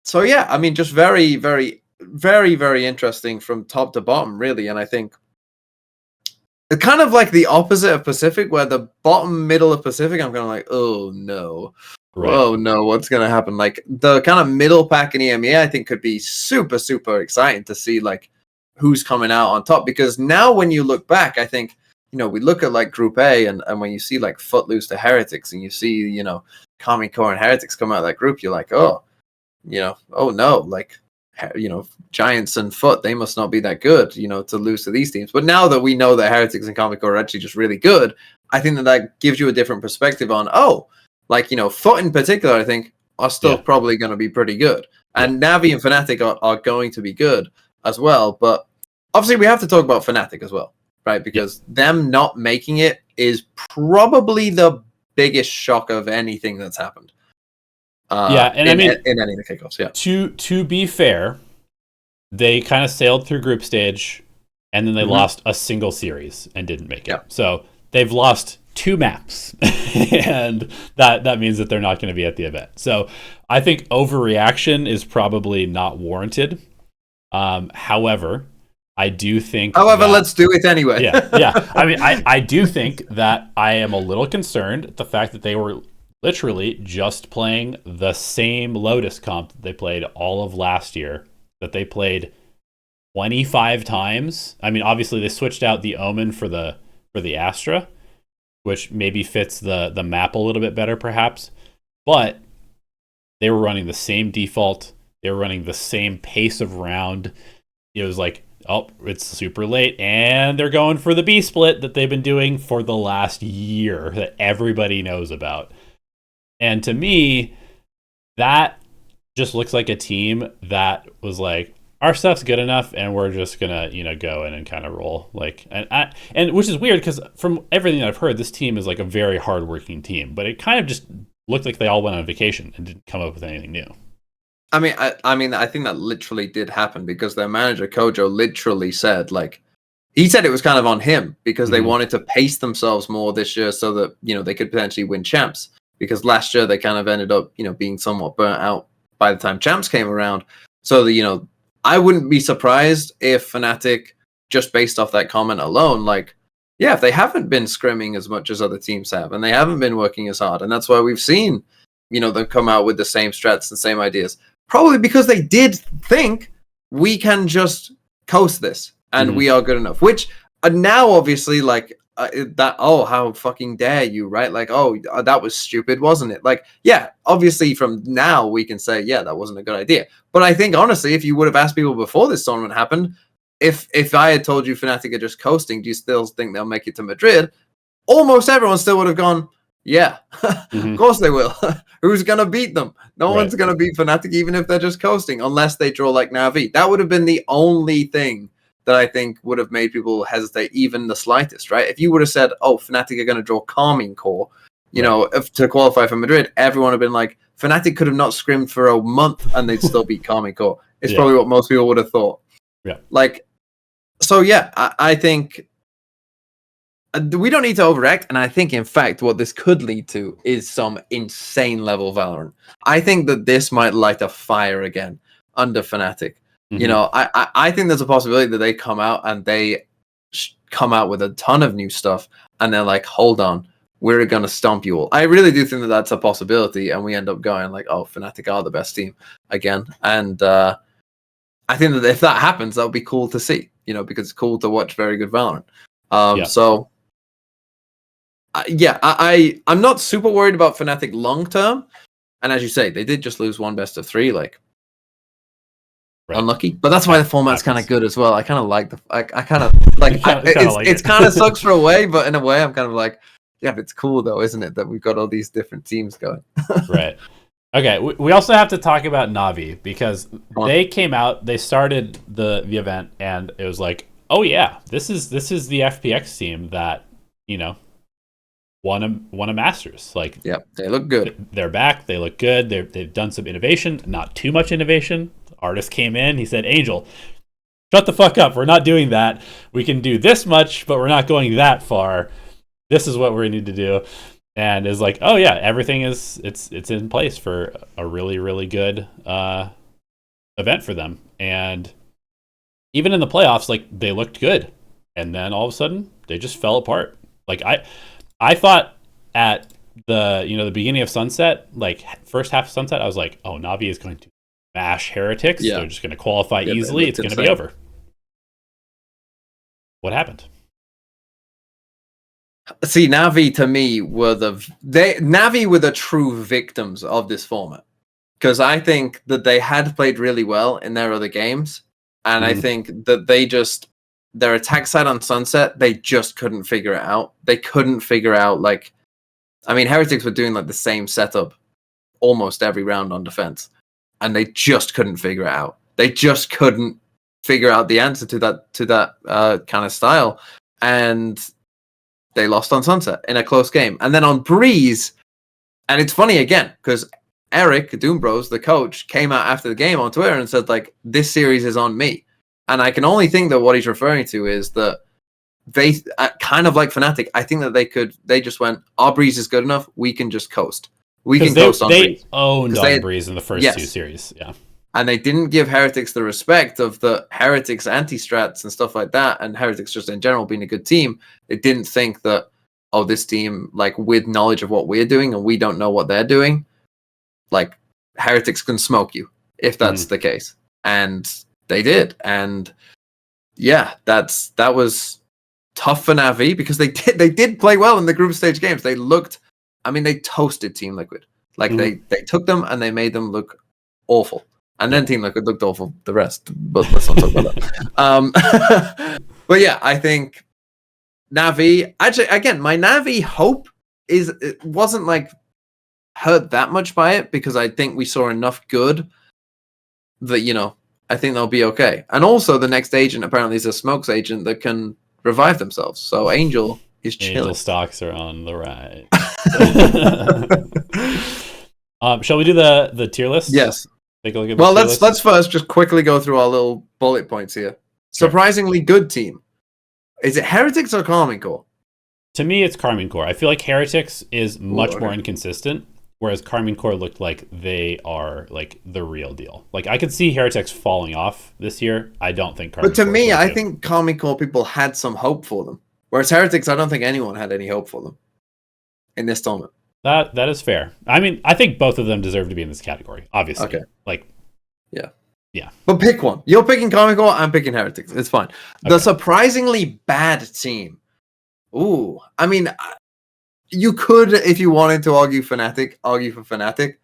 So yeah, I mean, just very, very, very, very interesting from top to bottom, really. And I think it's kind of like the opposite of Pacific, where the bottom middle of Pacific, I'm kind of like, oh no. Oh no, what's going to happen? Like, the kind of middle pack in EMEA, I think, could be super, super exciting to see like who's coming out on top. Because now when you look back, I think, we look at like Group A, and when you see like Footloose to Heretics, and you see, Karmine Corps and Heretics come out of that group, you're like, oh no, like, Giants and Foot, they must not be that good, to lose to these teams. But now that we know that Heretics and Karmine Corps are actually just really good, I think that gives you a different perspective on, Foot in particular, I think, are still probably going to be pretty good. And Navi and Fnatic are going to be good as well. But obviously we have to talk about Fnatic as well, right? Because them not making it is probably the biggest shock of anything that's happened. And in any of the kickoffs, To be fair, they kind of sailed through group stage, and then they lost a single series and didn't make it. So they've lost 2 maps, and that means that they're not going to be at the event. So I think overreaction is probably not warranted. However, I do think. However, let's do it anyway. Yeah. I mean, I do think that I am a little concerned at the fact that they were literally just playing the same Lotus comp that they played all of last year, that they played 25 times. I mean, obviously they switched out the Omen for the for the Astra, which maybe fits the map a little bit better, perhaps. But they were running the same default. They were running the same pace of round. It was like, oh, it's super late, and they're going for the B split that they've been doing for the last year that everybody knows about. And to me, that just looks like a team that was like, our stuff's good enough, and we're just gonna, go in and kind of roll. Like, and which is weird because from everything that I've heard, this team is like a very hardworking team, but it kind of just looked like they all went on vacation and didn't come up with anything new. I mean, I think that literally did happen because their manager Kojo literally said, like, he said it was kind of on him because they wanted to pace themselves more this year so that they could potentially win champs. Because last year they kind of ended up being somewhat burnt out by the time champs came around. So that I wouldn't be surprised if Fnatic, just based off that comment alone, like, yeah, if they haven't been scrimming as much as other teams have, and they haven't been working as hard, and that's why we've seen, them come out with the same strats and same ideas. Probably because they did think we can just coast this and we are good enough. Which now, obviously, like how fucking dare you, right? Like, that was stupid, wasn't it? Like, yeah, obviously from now we can say, yeah, that wasn't a good idea. But I think honestly, if you would have asked people before this tournament happened, if I had told you Fnatic are just coasting, do you still think they'll make it to Madrid? Almost everyone still would have gone, yeah, of course they will. Who's going to beat them? No one's going to beat Fnatic, even if they're just coasting, unless they draw like Na'Vi. That would have been the only thing that I think would have made people hesitate even the slightest, right? If you would have said, Fnatic are going to draw Carmine Core, to qualify for Madrid, everyone would have been like, Fnatic could have not scrimmed for a month and they'd still beat Carmine Core. It's probably what most people would have thought. Yeah. Like, so yeah, I think we don't need to overact, and I think, in fact, what this could lead to is some insane level Valorant. I think that this might light a fire again under Fnatic. I think there's a possibility that they come out and they come out with a ton of new stuff, and they're like, hold on, we're going to stomp you all. I really do think that that's a possibility, and we end up going like, Fnatic are the best team again. And I think that if that happens, that'll be cool to see, because it's cool to watch very good Valorant. So... I'm not super worried about Fnatic long term, and as you say, they did just lose one best of 3, like unlucky. But that's why the format's kind of good as well. I kind of like it's kind of sucks for a way, but in a way, I'm kind of like, yeah, but it's cool though, isn't it, that we've got all these different teams going. Right. Okay. We also have to talk about Na'Vi because they came out, they started the event, and it was like, oh yeah, this is the FPX team that won a Masters. Like, yeah, they look good. They're back. They look good. They've done some innovation, not too much innovation. Artist came in. He said, Angel, shut the fuck up. We're not doing that. We can do this much, but we're not going that far. This is what we need to do. And is like, oh yeah, everything it's in place for a really, really good event for them. And even in the playoffs, like, they looked good. And then all of a sudden, they just fell apart. Like, I thought at the beginning of Sunset, like first half of Sunset, I was like, oh, Na'Vi is going to smash Heretics. Yeah. They're just going to qualify easily. It's going to be over. What happened? See, Na'Vi to me were Na'Vi were the true victims of this format, because I think that they had played really well in their other games, and I think that their attack side on Sunset, they just couldn't figure it out. They couldn't figure out, like, I mean, Heretics were doing like the same setup almost every round on defense, and they just couldn't figure it out. They just couldn't figure out the answer to that kind of style, and they lost on Sunset in a close game. And then on Breeze, and it's funny again because Eric Doombros, the coach, came out after the game on Twitter and said, like, this series is on me. And I can only think that what he's referring to is that they, kind of like Fnatic, I think that they just went, our Breeze is good enough, we can just coast. We can coast on Breeze. They owned on Breeze in the first two series, yeah. And they didn't give Heretics the respect of the Heretics anti-strats and stuff like that, and Heretics just in general being a good team. They didn't think that, this team, like, with knowledge of what we're doing and we don't know what they're doing, like, Heretics can smoke you if that's the case. And they did. And yeah, that was tough for Navi because they did play well in the group stage games. They looked, I mean, they toasted Team Liquid. Like they took them and they made them look awful. And then Team Liquid looked awful the rest. But let's not talk about that. But yeah, I think Navi, actually, again, my Navi hope it wasn't like hurt that much by it because I think we saw enough good that, you know, I think they'll be okay. And also the next agent apparently is a smokes agent that can revive themselves. So Angel is chilling. Angel stocks are on the rise. Shall we do the tier list? Yes. Take a look at well, let's first just quickly go through our little bullet points here. Sure. Surprisingly good team. Is it Heretics or Karmine Corp? To me, it's Karmine Corp. I feel like Heretics is much more inconsistent, whereas Karmine Corp looked like they are like the real deal. Like I could see Heretics falling off this year. I don't think Karmine Corp. But to me, I think Karmine Corp people had some hope for them, whereas Heretics, I don't think anyone had any hope for them in this tournament. That is fair. I mean, I think both of them deserve to be in this category, obviously. Okay. Like, yeah. But pick one. You're picking Karmine Corp, I'm picking Heretics. It's fine. Okay. The surprisingly bad team. Ooh. I mean, you could, if you wanted to argue for Fnatic.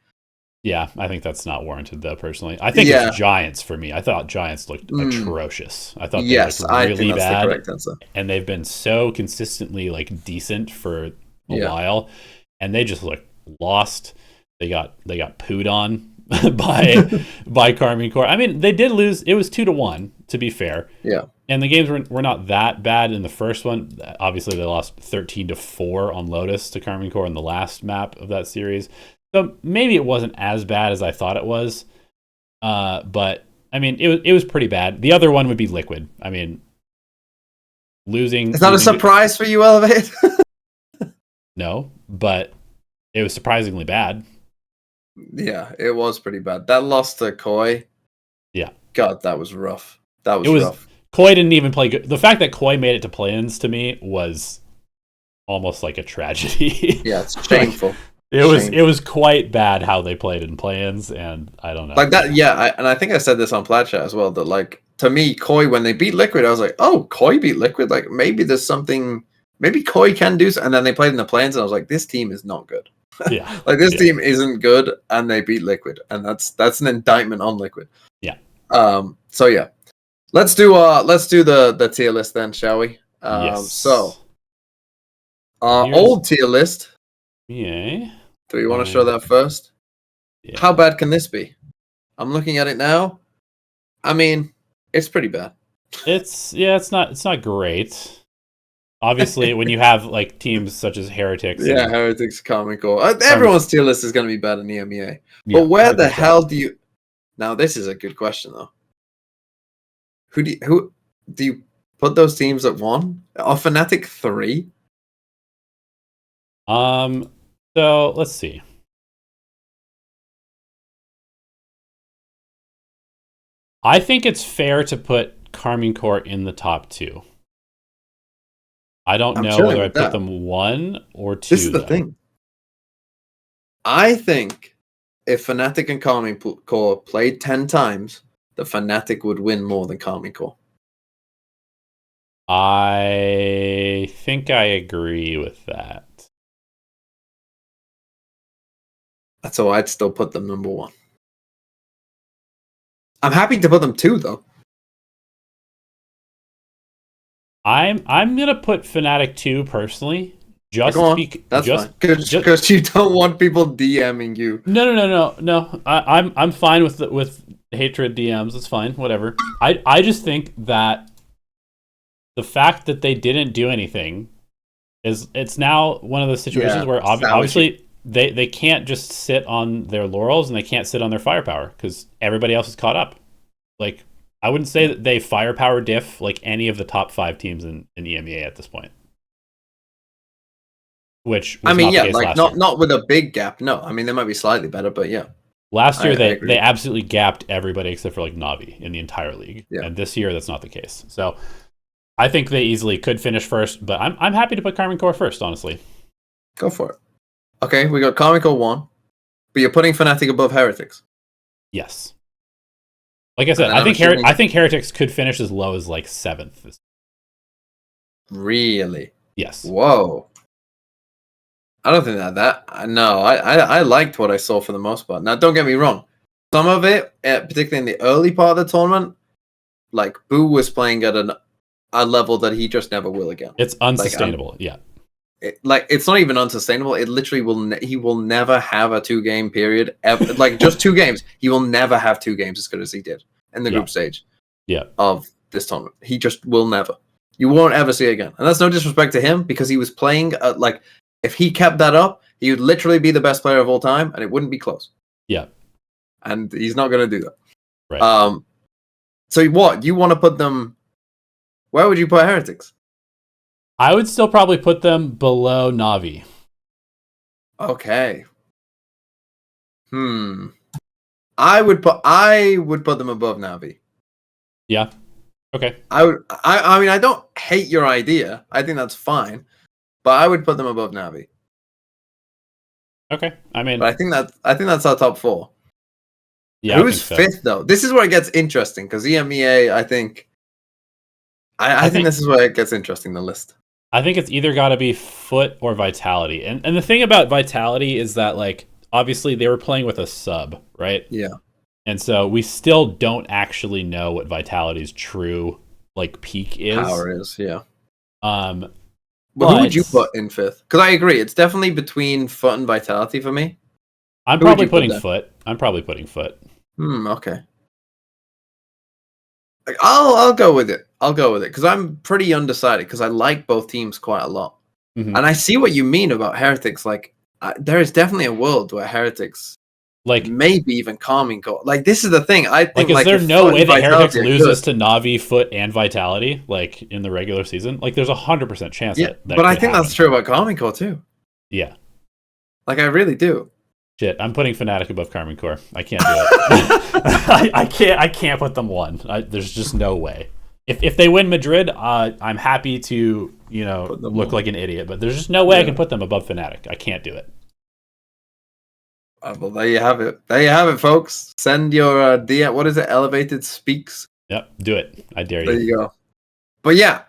Yeah, I think that's not warranted, though, personally. I think it's Giants for me. I thought Giants looked atrocious. I thought they looked really bad. The correct answer. And they've been so consistently like decent for a while. And they just look lost. They got pooed on by Karmine Corp. I mean, they did lose. It was 2-1, to be fair. Yeah. And the games were not that bad in the first one. Obviously, they lost 13-4 on Lotus to Karmine Corp in the last map of that series. So maybe it wasn't as bad as I thought it was. But I mean, it was pretty bad. The other one would be Liquid. I mean, losing. It's not a surprise for you, Elevate. No, but it was surprisingly bad. Yeah, it was pretty bad. That loss to Koi. Yeah. God, that was rough. That was rough. Koi didn't even play good. The fact that Koi made it to play-ins to me was almost like a tragedy. Yeah, it's shameful. It was quite bad how they played in play-ins, and I don't know. Like that, yeah, and I think I said this on Plat Chat as well, that like, to me, Koi, when they beat Liquid, I was like, oh, Koi beat Liquid? Like, maybe there's something... Maybe Koi can do something. And then they played in the play-ins, and I was like, this team is not good. Yeah. Like, this team isn't good, and they beat Liquid. And that's an indictment on Liquid. Yeah. So, yeah. Let's do the tier list then, shall we? Yes. So, our old tier list. Yeah. Do you want to show that first? Yeah. How bad can this be? I'm looking at it now. I mean, it's pretty bad. It's not great. Obviously, when you have like teams such as Heretics, Heretics, Karmine Corp, everyone's tier list is going to be bad in the EMEA. But where the hell do you? Now, this is a good question though. Who do you put those teams at 1? Are Fnatic 3? So let's see. I think it's fair to put Karmine Corp in the top 2. I don't know whether I put them 1 or 2. This is the thing. I think if Fnatic and Karmine Corp played 10 times, the Fnatic would win more than Karmine Corp. I think I agree with that. That's why I'd still put them number 1. I'm happy to put them 2, though. I'm gonna put Fnatic 2 personally. That's fine. Because you don't want people DMing you. No. I'm fine with hatred DMs. It's fine. Whatever. I just think that the fact that they didn't do anything it's now one of those situations where obviously they can't just sit on their laurels and they can't sit on their firepower because everybody else is caught up. Like, I wouldn't say that they firepower diff like any of the top 5 teams in EMEA at this point. Which was not with a big gap. No, I mean they might be slightly better, but yeah. Last year they absolutely gapped everybody except for like Navi in the entire league, and this year that's not the case. So I think they easily could finish first, but I'm happy to put Karmine Corp first, honestly. Go for it. Okay, we got Karmine Corp 1, but you're putting Fnatic above Heretics. Yes. Like I said, I think Heretics could finish as low as like 7th. Really? Yes. Whoa. I don't think no, I liked what I saw for the most part. Now, don't get me wrong. Some of it, particularly in the early part of the tournament, like Boo was playing at a level that he just never will again. It's unsustainable. Yeah. It's not even unsustainable. It literally he will never have a 2-game period ever. Like just 2 games. He will never have 2 games as good as he did in the group stage. Yeah. Of this tournament. He just will never. You won't ever see it again. And that's no disrespect to him because he was playing if he kept that up, he would literally be the best player of all time and it wouldn't be close. Yeah. And he's not going to do that. Right. So what? You want to put them... Where would you put Heretics? I would still probably put them below Na'Vi. Okay. I would put them above Na'Vi. Yeah. Okay. I mean, I don't hate your idea. I think that's fine. But I would put them above Na'Vi. Okay. I mean, but I think that's our top 4. Yeah. Who's 5th though? This is where it gets interesting because EMEA. I think this is where it gets interesting. The list. I think it's either got to be Foot or Vitality, and the thing about Vitality is that obviously they were playing with a sub, right? Yeah. And so we still don't actually know what Vitality's true peak is. Power is, yeah. But who would you put in 5th? Because I agree, it's definitely between Foot and Vitality for me. I'm probably putting Foot. I'm probably putting Foot. Okay. I'll go with it. Because I'm pretty undecided because I like both teams quite a lot. Mm-hmm. And I see what you mean about Heretics. There is definitely a world where Heretics, maybe even Calming Core. This is the thing. I think is there no way that Heretics loses to Na'Vi, Foot, and Vitality in the regular season? There's 100% chance that but I think that's true about Calming Core too. Yeah. I really do. Shit, I'm putting Fnatic above Karmine Core. I can't do it. I can't put them 1. There's just no way. If they win Madrid, I'm happy to look like an idiot, but there's just no way I can put them above Fnatic. I can't do it. Well, there you have it. There you have it, folks. Send your DM. What is it? Elevated Speaks. Yep, do it. I dare you. There you go. But yeah,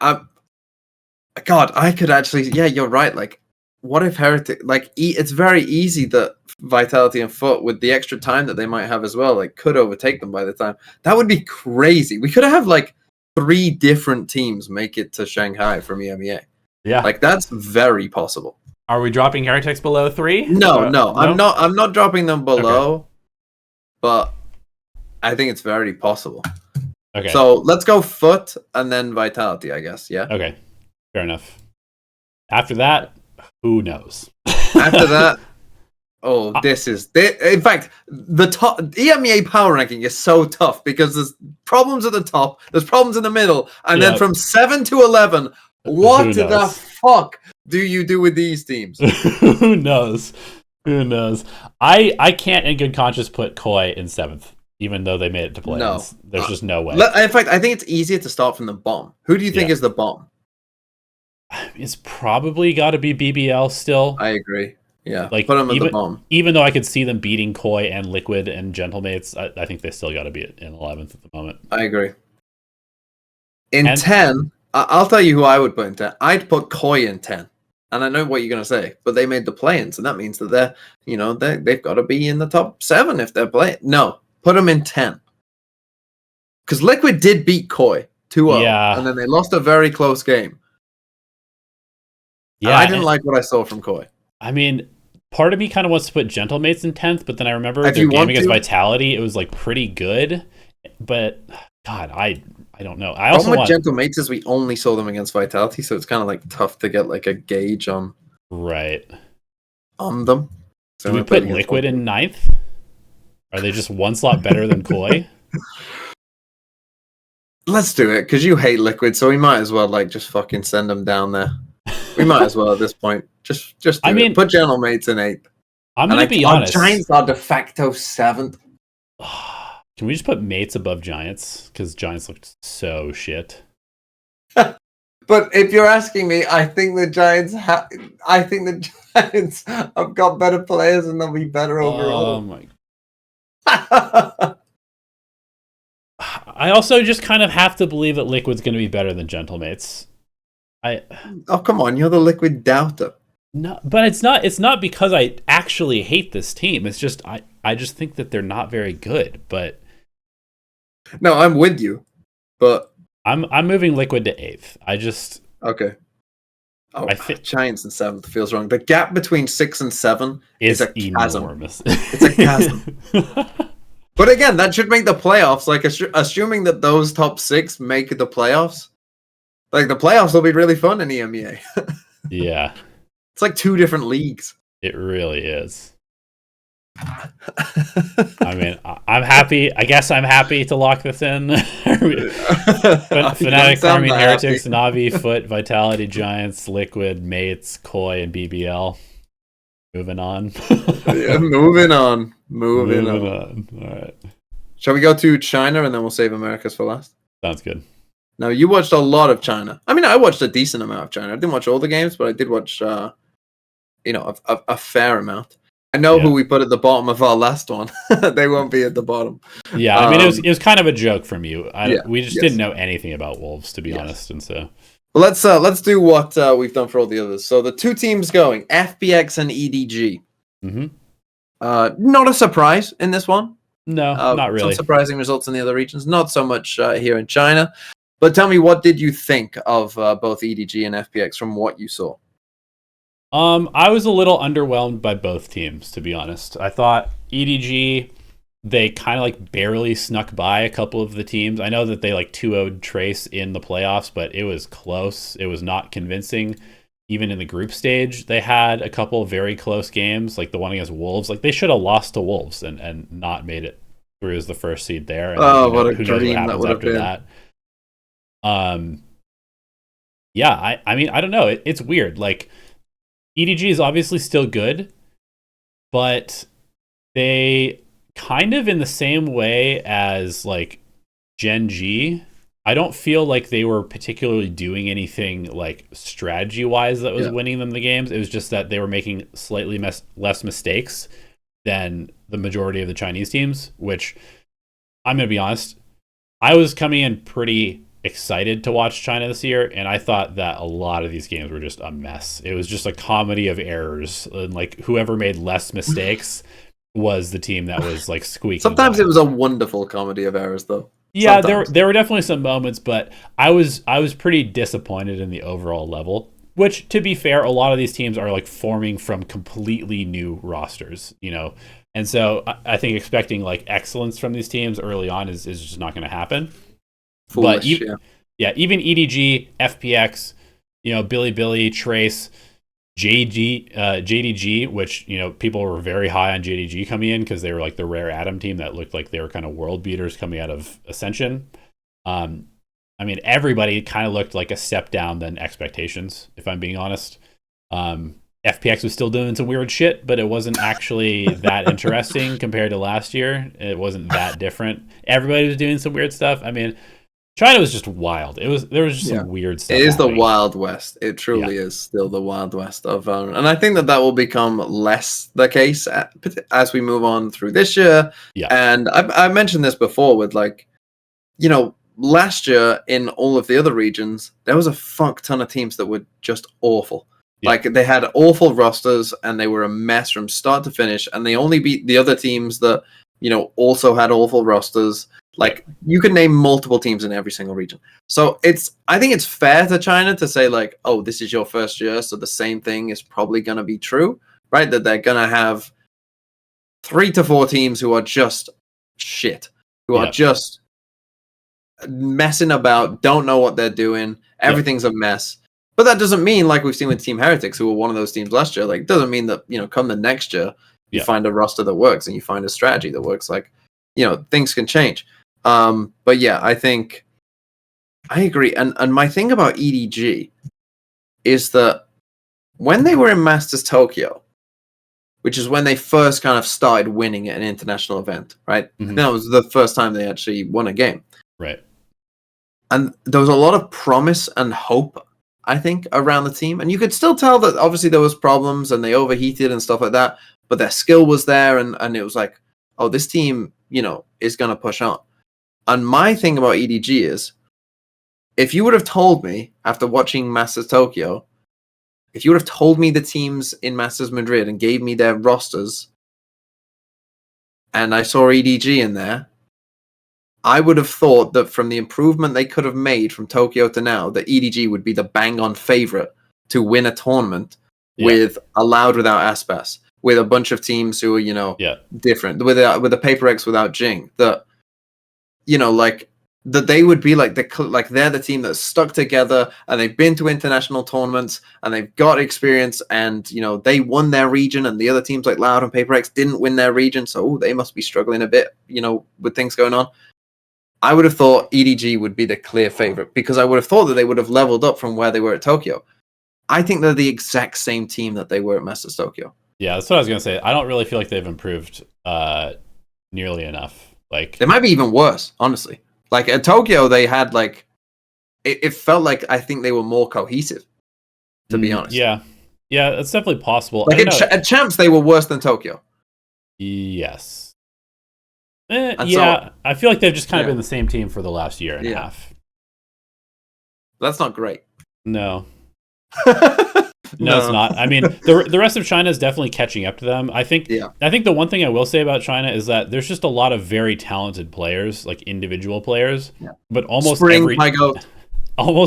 God, I could actually. Yeah, you're right. What if Heretic? It's very easy that Vitality and Foot, with the extra time that they might have as well, could overtake them by the time. That would be crazy. We could have 3 different teams make it to Shanghai from EMEA. Yeah, that's very possible. Are we dropping Heretics below 3? No. I'm not dropping them below, okay. But I think it's very possible. Okay. So let's go Foot and then Vitality, I guess. Yeah. Okay. Fair enough. After that, who knows? After that, in fact, the top EMEA power ranking is so tough because there's problems at the top, there's problems in the middle, and then from 7 to 11, what the fuck do you do with these teams? Who knows? Who knows? I can't in good conscience put Koi in 7th, even though they made it to play. No. There's just no way. In fact, I think it's easier to start from the bottom. Who do you think is the bottom? It's probably got to be BBL still. I agree. Yeah, put them at the bottom. Even though I could see them beating Koi and Liquid and Gentlemates, I think they still got to be in 11th at the moment. I agree. In 10, I'll tell you who I would put in 10. I'd put Koi in 10. And I know what you're going to say, but they made the play-ins, and that means that they've got to be in the top 7 if they're playing. No, put them in 10. Because Liquid did beat Koi 2-0, and then they lost a very close game. Yeah, and I didn't like what I saw from Koi. I mean, part of me kind of wants to put Gentlemates in 10th, but then I remember their game against Vitality. It was pretty good, but God, I don't know. I also want Gentlemates is we only saw them against Vitality, so it's kind of tough to get a gauge on on them. So do we put Liquid in 9th? Are they just one slot better than Koi? Let's do it because you hate Liquid, so we might as well just fucking send them down there. We might as well at this point. Just do it. Put Gentlemates in 8th. I'm going to be honest. Giants are de facto 7th. Can we just put Mates above Giants? Because Giants looked so shit. But if you're asking me, I think the Giants have got better players and they'll be better overall. Oh my. I also just kind of have to believe that Liquid's going to be better than Gentlemates. I Oh, come on, you're the liquid doubter. No, but it's not because I actually hate this team. It's just I just think that they're not very good. But No, I'm with you, but I'm moving Liquid to 8th. okay. Oh, I think Giants in 7th feels wrong. The gap between 6 and 7 is is a chasm. enormous. It's a chasm. But again, that should make the playoffs. Like, assuming that those top 6 make the playoffs, like the playoffs will be really fun in EMEA. Yeah, It's like 2 different leagues. it really is. I mean, I'm happy. I guess I'm happy to lock this in. Fnatic, Army, Heretics, Navi, Foot, Vitality, Giants, Liquid, Mates, Koi, and BBL. Moving on. Yeah, moving on. Moving on. All right. Shall we go to China and then we'll save Americas for last? Sounds good. Now, you watched a lot of China. I mean, I watched a decent amount of China. I didn't watch all the games, but I did watch, a fair amount. I know who we put at the bottom of our last one. They won't be at the bottom. Yeah, I mean, it was kind of a joke from you. We just didn't know anything about Wolves, to be honest, and so. Well, let's do what we've done for all the others. So the 2 teams going, FPX and EDG. Mm-hmm. Not a surprise in this one. No, not really. Some surprising results in the other regions. Not so much here in China. But tell me, what did you think of both EDG and FPX from what you saw? I was a little underwhelmed by both teams, to be honest. I thought EDG, they kind of like barely snuck by a couple of the teams. I know that they like 2-0'd Trace in the playoffs, but it was close. It was not convincing. Even in the group stage, they had a couple of very close games, like the one against Wolves. Like they should have lost to Wolves and not made it through as the first seed there. And what a who knows dream what that happens would have after been. that. Yeah, I mean, I don't know. It's weird. Like EDG is obviously still good, but they kind of in the same way as like Gen G, I don't feel like they were particularly doing anything like strategy wise that was winning them the games. It was just that they were making slightly less mistakes than the majority of the Chinese teams, which I'm going to be honest, I was coming in pretty excited to watch China this year, and I thought that a lot of these games were just a mess. It was just a comedy of errors, and like whoever made less mistakes was the team that was like squeaking. Sometimes it was a wonderful comedy of errors, though. Yeah, there were definitely some moments, but I was pretty disappointed in the overall level. Which, to be fair, a lot of these teams are like forming from completely new rosters, and so I think expecting like excellence from these teams early on is just not going to happen. Foolish, even EDG, FPX, Billy, Trace, JDG, which people were very high on JDG coming in because they were like the rare Atom team that looked like they were kind of world beaters coming out of Ascension. I mean, everybody kind of looked like a step down than expectations, if I'm being honest. FPX was still doing some weird shit, but it wasn't actually that interesting compared to last year. It wasn't that different. Everybody was doing some weird stuff. I mean, China was just wild. There was just some weird stuff. It is happening. The Wild West. It truly is still the Wild West of Valorant. And I think that will become less the case as we move on through this year. Yeah. And I mentioned this before with last year in all of the other regions, there was a fuck ton of teams that were just awful. Yeah. Like they had awful rosters and they were a mess from start to finish. And they only beat the other teams that, also had awful rosters. Like you could name multiple teams in every single region. So I think it's fair to China to say like, oh, this is your first year. So the same thing is probably going to be true, right? That they're going to have 3 to 4 teams who are just shit, who are just messing about, don't know what they're doing. Everything's a mess. But that doesn't mean, like we've seen with Team Heretics, who were one of those teams last year, like doesn't mean that, come the next year, you find a roster that works and you find a strategy that works. Like, things can change. But yeah, I think I agree. And my thing about EDG is that when they were in Masters Tokyo, which is when they first kind of started winning at an international event, right? Mm-hmm. That was the first time they actually won a game. Right. And there was a lot of promise and hope, I think, around the team. And you could still tell that obviously there was problems and they overheated and stuff like that, but their skill was there and it was like, oh, this team, is going to push on. And my thing about EDG if you would have told me after watching Masters Tokyo, if you would have told me the teams in Masters Madrid and gave me their rosters, and I saw EDG in there, I would have thought that from the improvement they could have made from Tokyo to now, that EDG would be the bang-on favorite to win a tournament with Allowed without Aspas, with a bunch of teams who are, different, with the Paper X without Jing, that, that they would be like they're the team that's stuck together and they've been to international tournaments and they've got experience and they won their region and the other teams like Loud and Paper X didn't win their region, so they must be struggling a bit with things going on. I would have thought EDG would be the clear favorite because I would have thought that they would have leveled up from where they were at Tokyo. I think they're the exact same team that they were at Masters Tokyo. Yeah, that's what I was gonna say. I don't really feel like they've improved nearly enough. Like they might be even worse, honestly. Like at Tokyo, they had it felt like I think they were more cohesive, to be honest. Yeah, it's definitely possible. Like at Champs, they were worse than Tokyo. Yes. So, I feel like they've just kind of been the same team for the last year and a half. That's not great. No. No, it's not. I mean, the rest of China is definitely catching up to them. I think the one thing I will say about China is that there's just a lot of very talented players, like individual players. Yeah. But almost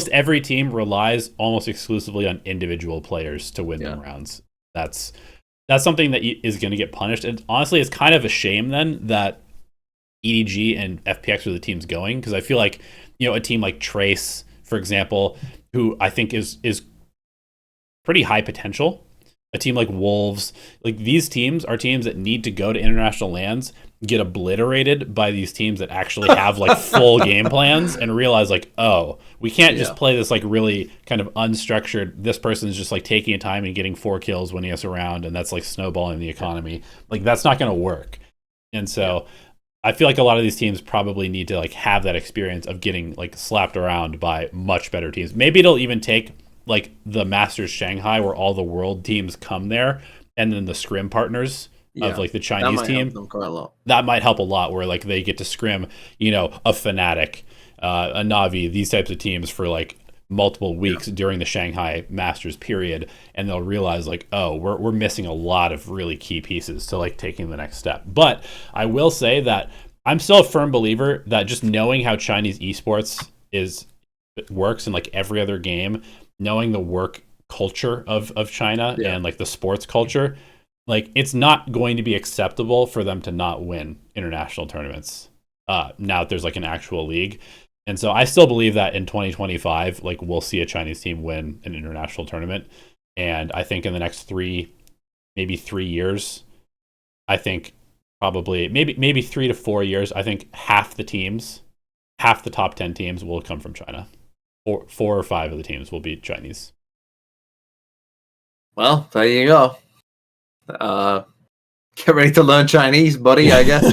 every team relies almost exclusively on individual players to win them rounds. That's something that is going to get punished. And honestly, it's kind of a shame then that EDG and FPX are the teams going, because I feel like a team like Trace, for example, who I think is pretty high potential. A team like Wolves, like these teams are teams that need to go to international lands, get obliterated by these teams that actually have like full game plans and realize like, oh, we can't just play this like really kind of unstructured, this person's just like taking a time and getting 4 kills when he has around and that's like snowballing the economy. Like that's not going to work. And so I feel like a lot of these teams probably need to like have that experience of getting like slapped around by much better teams. Maybe it'll even take like the Masters Shanghai where all the world teams come there and then the scrim partners of like the Chinese team. That might help a lot where like they get to scrim, a Fnatic, a Navi, these types of teams for like multiple weeks during the Shanghai Masters period, and they'll realize like, oh, we're missing a lot of really key pieces to like taking the next step. But I will say that I'm still a firm believer that just knowing how Chinese esports works in like every other game, knowing the work culture of China and like the sports culture, like it's not going to be acceptable for them to not win international tournaments now that there's like an actual league. And so I still believe that in 2025, like we'll see a Chinese team win an international tournament. And I think in the next 3 years, I think probably maybe 3 to 4 years, I think half the top 10 teams will come from China. Or 4 or 5 of the teams will be Chinese. Well, there you go. Get ready to learn Chinese, buddy, I guess.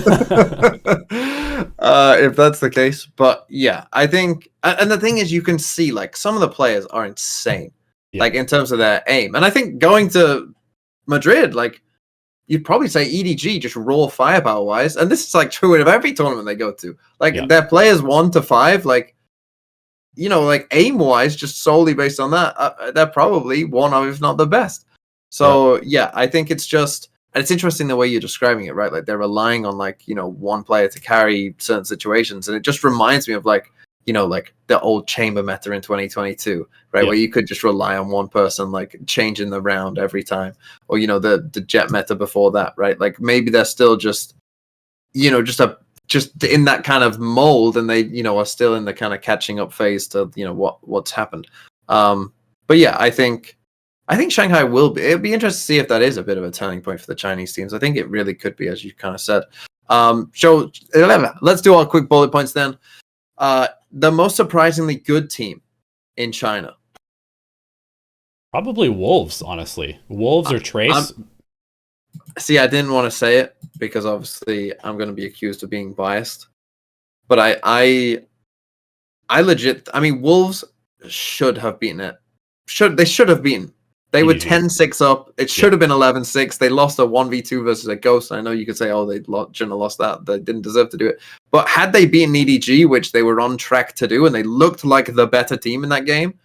If that's the case. But yeah, I think, and the thing is, you can see like some of the players are insane, like in terms of their aim. And I think going to Madrid, like you'd probably say EDG just raw firepower wise, and this is like true of every tournament they go to. Like their players 1 to 5, like like aim wise, just solely based on that, they're probably one of, if not the best. So yeah, I think it's interesting the way you're describing it, right? Like they're relying on like, one player to carry certain situations. And it just reminds me of like, like the old chamber meta in 2022, right? Where you could just rely on one person, like changing the round every time. Or, the jet meta before that, right? Like maybe they're still just, just in that kind of mold, and they, are still in the kind of catching up phase to, what's happened. But yeah, I think Shanghai will be. It'll be interesting to see if that is a bit of a turning point for the Chinese teams. I think it really could be, as you kind of said. So let's do our quick bullet points then. The most surprisingly good team in China. Probably Wolves, honestly. Wolves or Trace. See, I didn't want to say it because obviously I'm going to be accused of being biased. But I legit, I mean, Wolves should have beaten it. They should have beaten. They were 10-6 up. It should have been 11-6. They lost a 1v2 versus a Ghost. I know you could say, oh, they shouldn't have lost that. They didn't deserve to do it. But had they beaten EDG, which they were on track to do, and they looked like the better team in that game,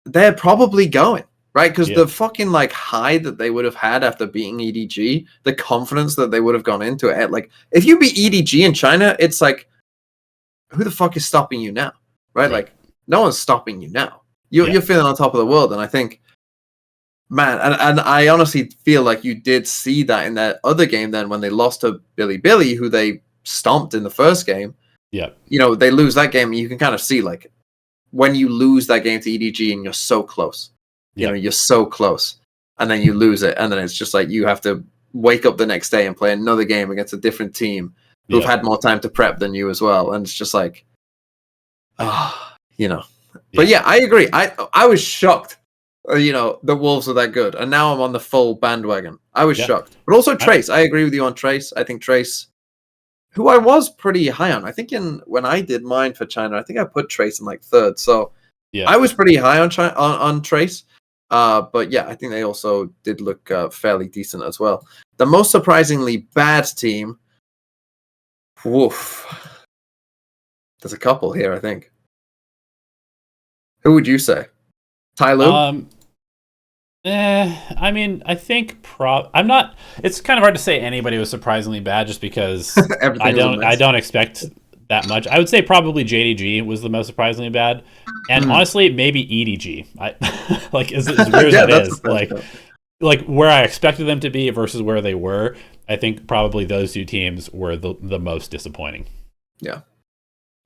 they're probably going, right? Because the fucking like high that they would have had after beating EDG, the confidence that they would have gone into it. Like, if you beat EDG in China, it's like, who the fuck is stopping you now, right? Like, no one's stopping you now. You're feeling on top of the world, and I think, man, and I honestly feel like you did see that in that other game. Then when they lost to Billy, who they stomped in the first game, they lose that game, and you can kind of see like when you lose that game to EDG and you're so close, you're so close, and then you lose it, and then it's just like you have to wake up the next day and play another game against a different team who've had more time to prep than you as well, and it's just like, But yeah, I agree. I was shocked. The Wolves are that good, and now I'm on the full bandwagon. I was shocked, but also Trace. I agree with you on Trace. I think Trace, who I was pretty high on. I think when I did mine for China, I think I put Trace in like third. So I was pretty high on Trace. But yeah, I think they also did look fairly decent as well. The most surprisingly bad team. Woof. There's a couple here, I think. Who would you say? Ty Lue? I mean, I think I'm not. It's kind of hard to say anybody was surprisingly bad, just because I don't expect that much. I would say probably JDG was the most surprisingly bad, and honestly, maybe EDG. Like as weird as it is, like where I expected them to be versus where they were. I think probably those two teams were the most disappointing. Yeah.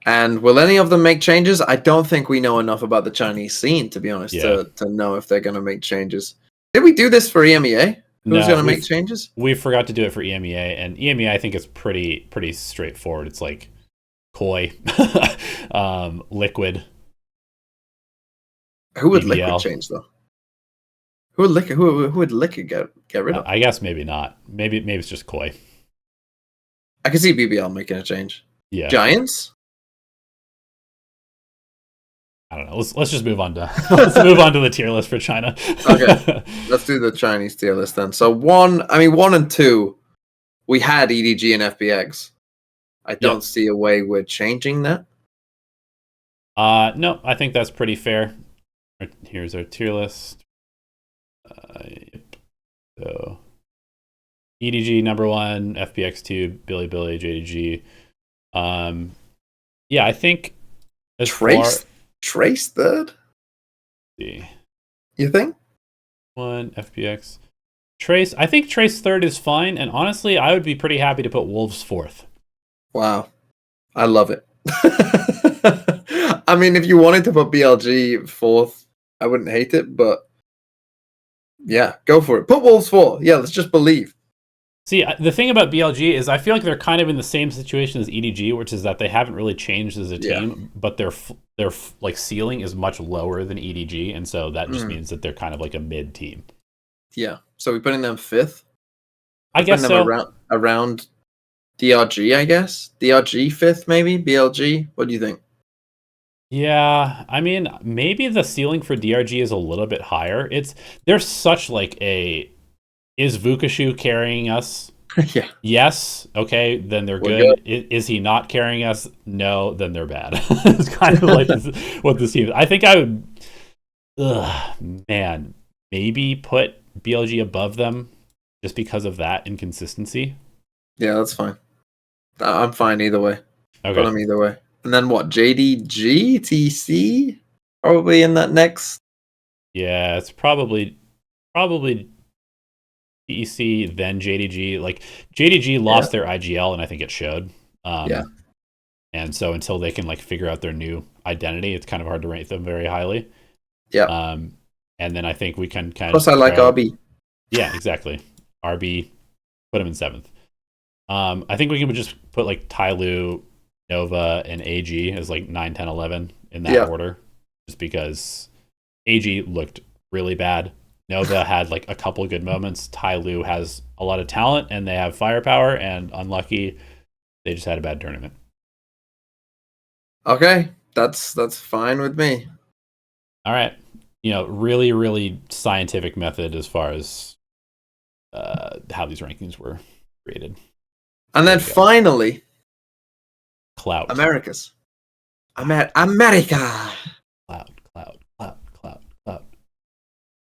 And will any of them make changes? I don't think we know enough about the Chinese scene, to be honest, to know if they're going to make changes. Did we do this for EMEA? Who's going to make changes? We forgot to do it for EMEA, and EMEA I think is pretty straightforward. It's like Koi, Liquid. Who would BBL. Liquid change though? Who would Liquid get rid of? I guess maybe not. Maybe it's just Koi. I can see BBL making a change. Yeah. Giants? I don't know. Let's just move on to the tier list for China. Okay, let's do the Chinese tier list then. So 1 and 2, we had EDG and FPX. I don't see a way we're changing that. No, I think that's pretty fair. Here's our tier list. So EDG number 1, FPX 2, Billy, JDG. I think as Trace third? See. You think? 1, FPX. Trace. I think Trace third is fine, and honestly, I would be pretty happy to put Wolves fourth. Wow. I love it. I mean, if you wanted to put BLG fourth, I wouldn't hate it, but yeah, go for it. Put Wolves fourth. Yeah, let's just believe. See, the thing about BLG is I feel like they're kind of in the same situation as EDG, which is that they haven't really changed as a team, but their like ceiling is much lower than EDG, and so that just means that they're kind of like a mid team. Yeah. So we're putting them fifth? I guess so. Around DRG, I guess? DRG fifth, maybe? BLG? What do you think? Yeah, I mean, maybe the ceiling for DRG is a little bit higher. There's such like a... Is Vukashu carrying us? Yeah. Yes. Okay, then they're good. Is he not carrying us? No, then they're bad. It's kind of like what this team is. I think I would, maybe put BLG above them just because of that inconsistency. Yeah, that's fine. I'm fine either way. Okay. Put them either way. And then what? JDG? TC? Probably in that next? Yeah, it's probably EC, then JDG. Like JDG lost their IGL, and I think it showed. And so until they can like figure out their new identity, it's kind of hard to rate them very highly. Yeah. And then I think we can kind of. Plus, I like RB. Yeah, exactly. RB, put him in 7th. I think we can just put like Ty Lue, Nova, and AG as like 9, 10, 11 in that order, just because AG looked really bad. Nova had like a couple of good moments. Ty Lue has a lot of talent and they have firepower, and unlucky, they just had a bad tournament. Okay, that's fine with me. All right. Really, really scientific method as far as how these rankings were created. And then finally, Clout. Americas. America. Clout.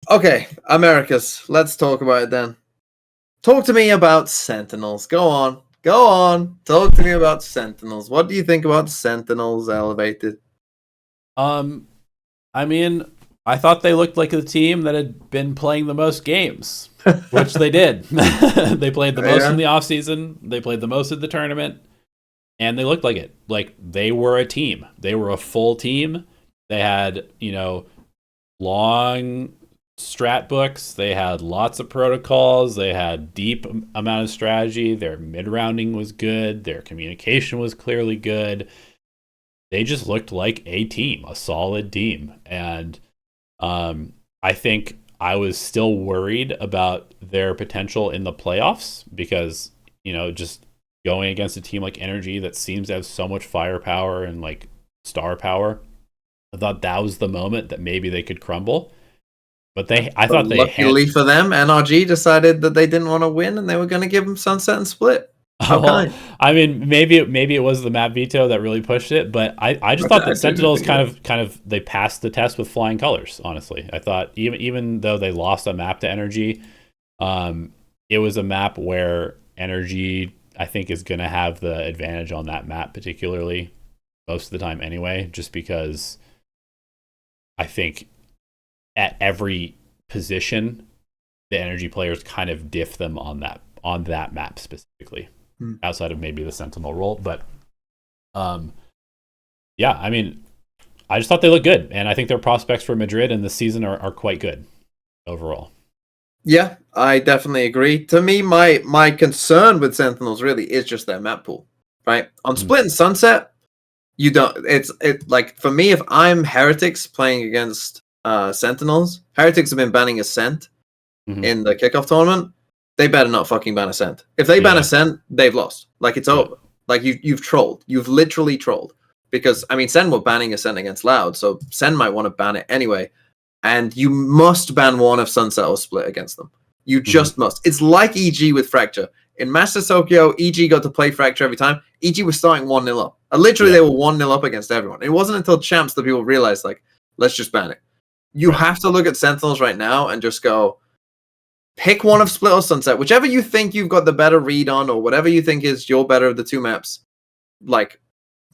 Okay, Americas. Let's talk about it then. Talk to me about Sentinels. Go on. Talk to me about Sentinels. What do you think about Sentinels Elevated? I mean, I thought they looked like a team that had been playing the most games, which they did. They played the most in the offseason. They played the most at the tournament, and they looked like it. Like, they were a team. They were a full team. They had, long strat books. They had lots of protocols. They had deep amount of strategy. Their mid-rounding was good. Their communication was clearly good. They just looked like a team, a solid team. And I think I was still worried about their potential in the playoffs because, just going against a team like Energy that seems to have so much firepower and like star power, I thought that was the moment that maybe they could crumble. But luckily for them, NRG decided that they didn't want to win and they were going to give them Sunset and Split. Well, I mean, maybe it was the map veto that really pushed it, but I just thought that Sentinels kind of they passed the test with flying colors. Honestly, I thought even though they lost a map to Energy, it was a map where Energy I think is going to have the advantage on that map, particularly most of the time anyway, just because I think at every position the Energy players kind of diff them on that map specifically. Outside of maybe the Sentinel role, but yeah, I mean, I just thought they looked good, and I think their prospects for Madrid and the season are quite good overall. Yeah, I definitely agree. To me, my concern with Sentinels really is just their map pool, right? On Split and Sunset, you don't. It's like for me, if I'm Heretics playing against Sentinels, Heretics have been banning Acend in the kickoff tournament. They better not fucking ban Acend. If they ban Acend, they've lost. Like, it's over. Like, you've trolled. You've literally trolled. Because, I mean, Sen were banning Acend against Loud, so Sen might want to ban it anyway. And you must ban one of Sunset or Split against them. You just must. It's like EG with Fracture. In Master Tokyo, EG got to play Fracture every time. EG was starting 1-0 up. Literally, they were 1-0 up against everyone. It wasn't until Champs that people realized, like, let's just ban it. You have to look at Sentinels right now and just go, pick one of Split or Sunset, whichever you think you've got the better read on, or whatever you think is your better of the two maps. Like,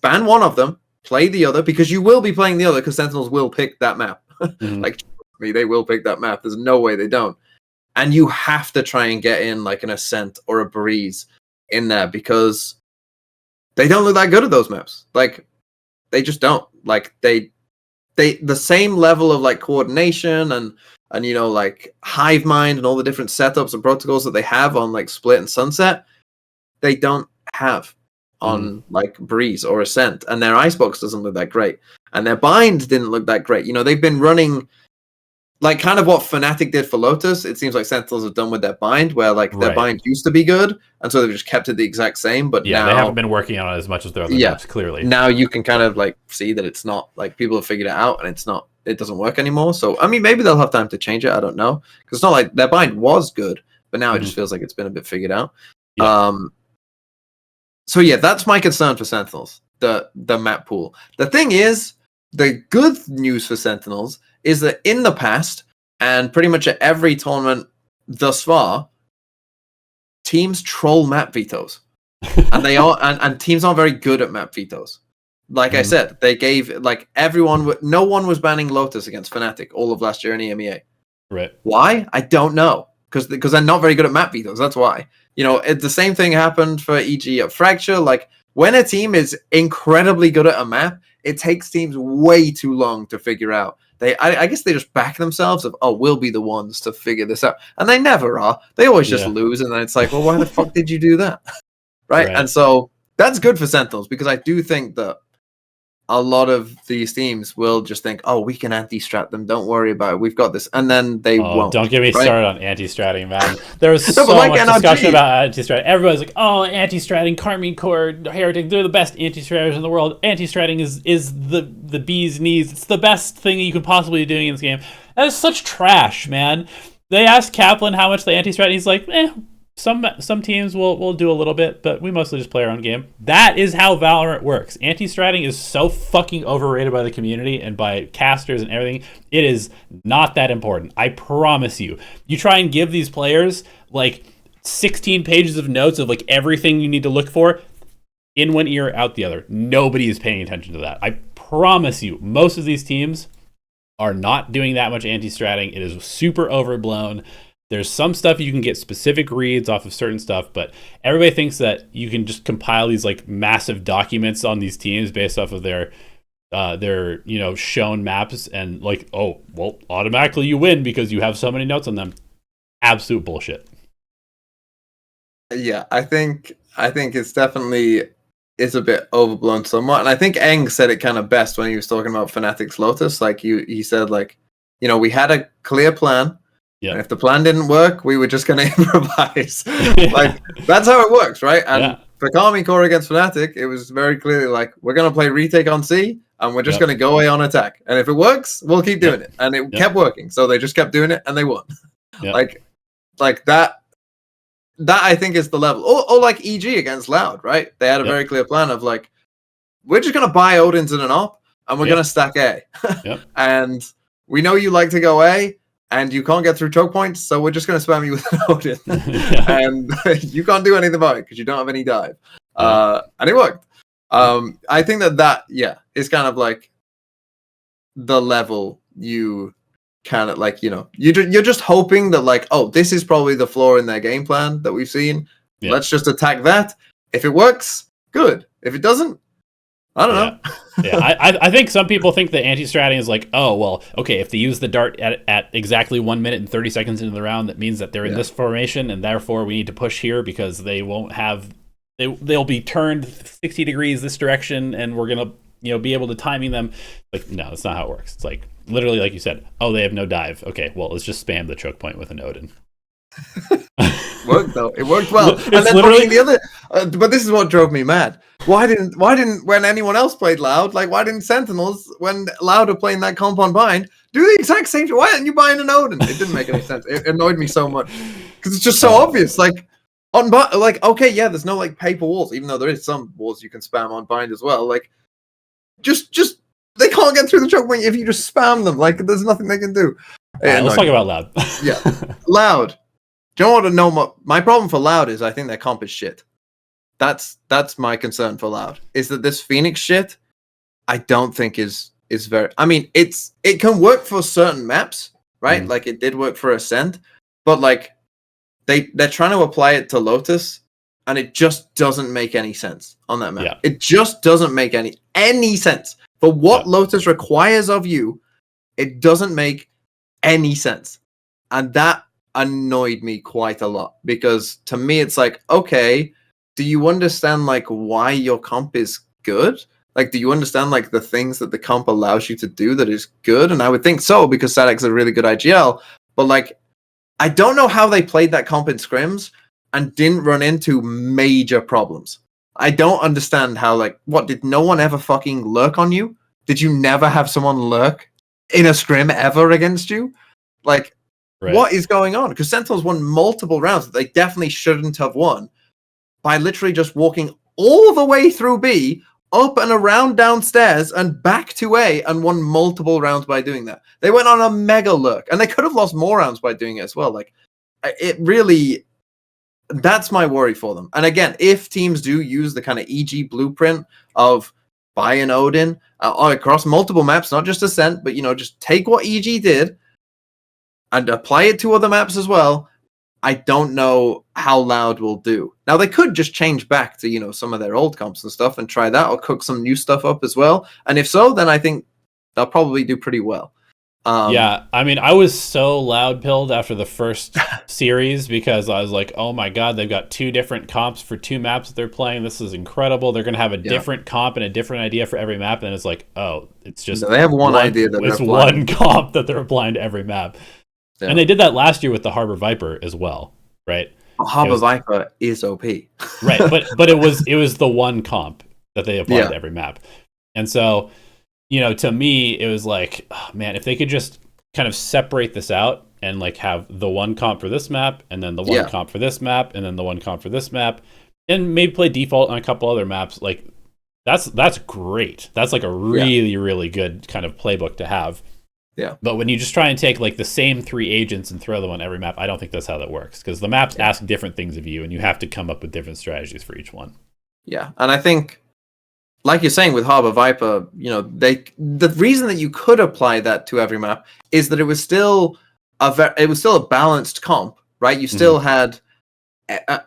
ban one of them, play the other, because you will be playing the other, because Sentinels will pick that map. Like, me, they will pick that map. There's no way they don't. And you have to try and get in like an Ascent or a Breeze in there, because they don't look that good at those maps. Like, they just don't. Like, they the same level of like coordination and like hive mind and all the different setups and protocols that they have on like Split and Sunset, they don't have on like Breeze or Ascent. And their icebox doesn't look that great, and their bind didn't look that great. They've been running like kind of what Fnatic did for Lotus. It seems like Sentinels have done with their bind, where like their bind used to be good, and so they've just kept it the exact same. But now they haven't been working on it as much as their other maps, clearly. Now you can kind of like see that it's not, like, people have figured it out, and it doesn't work anymore. So I mean, maybe they'll have time to change it. I don't know, because it's not like their bind was good, but now it just feels like it's been a bit figured out. So yeah, that's my concern for Sentinels, the map pool. The thing is, the good news for Sentinels is that in the past, and pretty much at every tournament thus far, teams troll map vetoes. And they are, and teams aren't very good at map vetoes. Like I said, they gave, like, no one was banning Lotus against Fnatic all of last year in EMEA. Right. Why? I don't know. Because they're not very good at map vetoes. That's why. The same thing happened for EG at Fracture. Like, when a team is incredibly good at a map, it takes teams way too long to figure out. I guess they just back themselves of, we'll be the ones to figure this out. And they never are. They always just lose. And then it's like, well, why the fuck did you do that? Right? And so that's good for Sentinels, because I do think that a lot of these teams will just think, we can anti-strat them. Don't worry about it. We've got this. And then they won't. Don't get me started on anti-stratting, man. There was so much discussion about anti-stratting. Everybody's like, anti-stratting, Carmine Core, Heretic, they're the best anti-stratters in the world. Anti-stratting is the bee's knees. It's the best thing you could possibly be doing in this game. That is such trash, man. They asked Kaplan how much they anti-strat, and he's like, some teams will do a little bit, but we mostly just play our own game. That is how Valorant works. Anti-stratting is so fucking overrated by the community and by casters and everything. It is not that important. I promise you. You try and give these players like 16 pages of notes of like everything you need to look for, in one ear, out the other. Nobody is paying attention to that. I promise you, most of these teams are not doing that much anti-stratting. It is super overblown. There's some stuff you can get specific reads off of certain stuff, but everybody thinks that you can just compile these like massive documents on these teams based off of their shown maps and like, oh, well, automatically you win because you have so many notes on them. Absolute bullshit. Yeah, I think it's definitely is a bit overblown somewhat. And I think Eng said it kind of best when he was talking about Fnatic's Lotus. Like he said, like, we had a clear plan. Yeah. And if the plan didn't work, we were just going to improvise. Like, that's how it works, right? And for Karmine Core against Fnatic, it was very clearly like, we're going to play retake on C, and we're just going to go away on attack. And if it works, we'll keep doing it. And it kept working. So they just kept doing it, and they won. Like that I think is the level. Or like EG against Loud, right? They had a very clear plan of like, we're just going to buy Odin's in an op, and we're going to stack A. And we know you like to go A, and you can't get through choke points, so we're just going to spam you with an Odin. And you can't do anything about it because you don't have any dive. And it worked. I think that is kind of like the level you kind of like, you're just hoping that like, oh, this is probably the flaw in their game plan that we've seen. Let's just attack that. If it works, good. If it doesn't, I don't know. I think some people think that anti-stratting is like, oh, well, okay, if they use the dart at exactly 1 minute and 30 seconds into the round, that means that they're in this formation, and therefore we need to push here because they won't have, they'll be turned 60 degrees this direction, and we're going to, be able to timing them. Like, no, that's not how it works. It's like, literally, like you said, oh, they have no dive. Okay, well, let's just spam the choke point with an Odin. Worked though. It worked well. It's and then literally the other. But this is what drove me mad. Why didn't when anyone else played Loud? Like, why didn't Sentinels, when Loud were playing that comp on Bind, do the exact same? Why didn't you bind an Odin? It didn't make any sense. It annoyed me so much because it's just so obvious. Like okay, yeah, there's no like paper walls, even though there is some walls you can spam on Bind as well. Like, just they can't get through the choke point if you just spam them. Like, there's nothing they can do. Let's talk about Loud. Loud. Do you know my problem for Loud is? I think their comp is shit. That's my concern for Loud. Is that this Phoenix shit? I don't think is very. I mean, it can work for certain maps, right? Like it did work for Acend, but like they're trying to apply it to Lotus, and it just doesn't make any sense on that map. Yeah. It just doesn't make any sense for what Lotus requires of you. It doesn't make any sense, and that annoyed me quite a lot, because to me it's like, okay, do you understand like why your comp is good? Like, do you understand like the things that the comp allows you to do that is good? And I would think so, because Sadek's a really good IGL, but like I don't know how they played that comp in scrims and didn't run into major problems. I don't understand how, like, what, did no one ever fucking lurk on you? Did you never have someone lurk in a scrim ever against you? Like, what is going on? Because Sentinels won multiple rounds that they definitely shouldn't have won by literally just walking all the way through B, up and around downstairs, and back to A, and won multiple rounds by doing that. They went on a mega lurk, and they could have lost more rounds by doing it as well. Like, it really... That's my worry for them. And again, if teams do use the kind of EG blueprint of buy an Odin across multiple maps, not just Ascent, but, just take what EG did and apply it to other maps as well, I don't know how Loud will do. Now, they could just change back to, some of their old comps and stuff and try that, or cook some new stuff up as well. And if so, then I think they'll probably do pretty well. Yeah, I mean, I was so Loud pilled after the first series, because I was like, oh my god, they've got 2 different comps for 2 maps that they're playing. This is incredible. They're going to have a different comp and a different idea for every map. And it's like, oh, it's just... No, they have one idea that it's one comp that they're applying to every map. Yeah. And they did that last year with the Harbor Viper as well, right? Harbor Viper is OP. Right, but it was the one comp that they applied to every map. And so... to me, it was like, oh, man, if they could just kind of separate this out and like have the one comp for this map, and then the one comp for this map, and then the one comp for this map, and maybe play default on a couple other maps. Like that's great. That's like a really, really good kind of playbook to have. Yeah. But when you just try and take like the same 3 agents and throw them on every map, I don't think that's how that works, because the maps ask different things of you, and you have to come up with different strategies for each one. Yeah, and I think, like you're saying with Harbor Viper, the reason that you could apply that to every map is that it was still a balanced comp, right? You still had,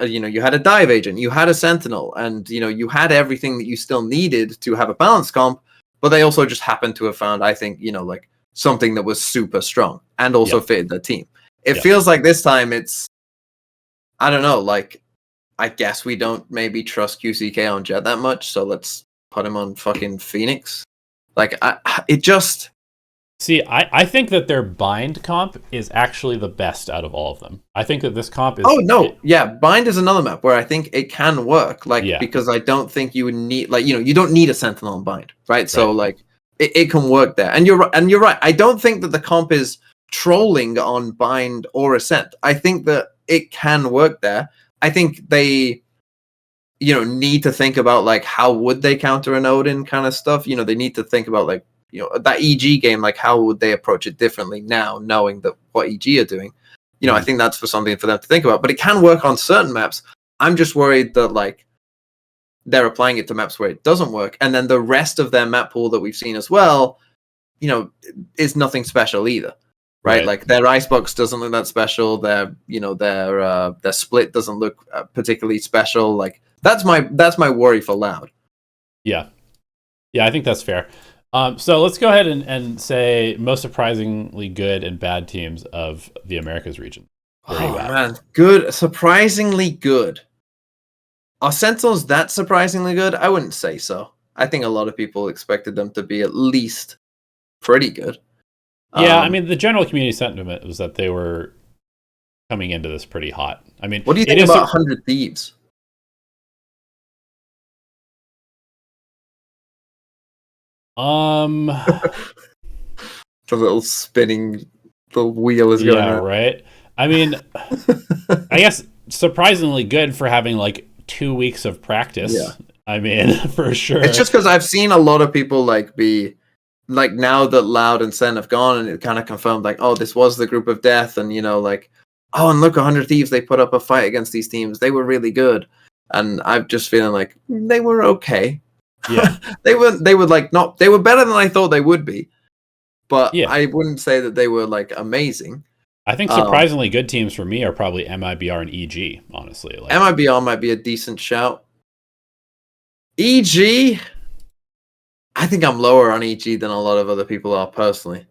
you had a dive agent, you had a sentinel, and you had everything that you still needed to have a balanced comp. But they also just happened to have found, I think, like something that was super strong and also fitted the team. It feels like this time it's, I don't know, like I guess we don't maybe trust QCK on Jet that much, so let's put him on fucking Phoenix. Like, I think that their bind comp is actually the best out of all of them. I think that this comp is... Oh, no. Yeah, bind is another map where I think it can work. Like, because I don't think you would need... Like, you don't need a Sentinel on bind, right? So, like, it can work there. And you're right. I don't think that the comp is trolling on bind or Ascent. I think that it can work there. I think they... need to think about, like, how would they counter an Odin kind of stuff. They need to think about, like, that EG game, like, how would they approach it differently now, knowing that what EG are doing? I think that's something for them to think about. But it can work on certain maps. I'm just worried that, like, they're applying it to maps where it doesn't work. And then the rest of their map pool that we've seen as well, is nothing special either. Right? Like, their icebox doesn't look that special. Their split doesn't look particularly special. Like, that's my worry for Loud. Yeah, I think that's fair. So let's go ahead and say most surprisingly good and bad teams of the Americas region. Man, good, surprisingly good. Are Sentinels that surprisingly good? I wouldn't say so. I think a lot of people expected them to be at least pretty good. Yeah, I mean, the general community sentiment was that they were coming into this pretty hot. I mean, what do you think about 100 Thieves? The little spinning, the wheel is going around. Right. I mean, I guess surprisingly good for having like 2 weeks of practice. Yeah. I mean, for sure. It's just because I've seen a lot of people like be like, now that Loud and Sen have gone, and it kind of confirmed like, oh, this was the group of death, and like, oh, and look, 100 Thieves, they put up a fight against these teams. They were really good, and I'm just feeling like they were okay. Yeah, they were like not. They were better than I thought they would be, but I wouldn't say that they were like amazing. I think surprisingly good teams for me are probably MIBR and EG. Honestly, like, MIBR might be a decent shout. EG, I think I'm lower on EG than a lot of other people are personally.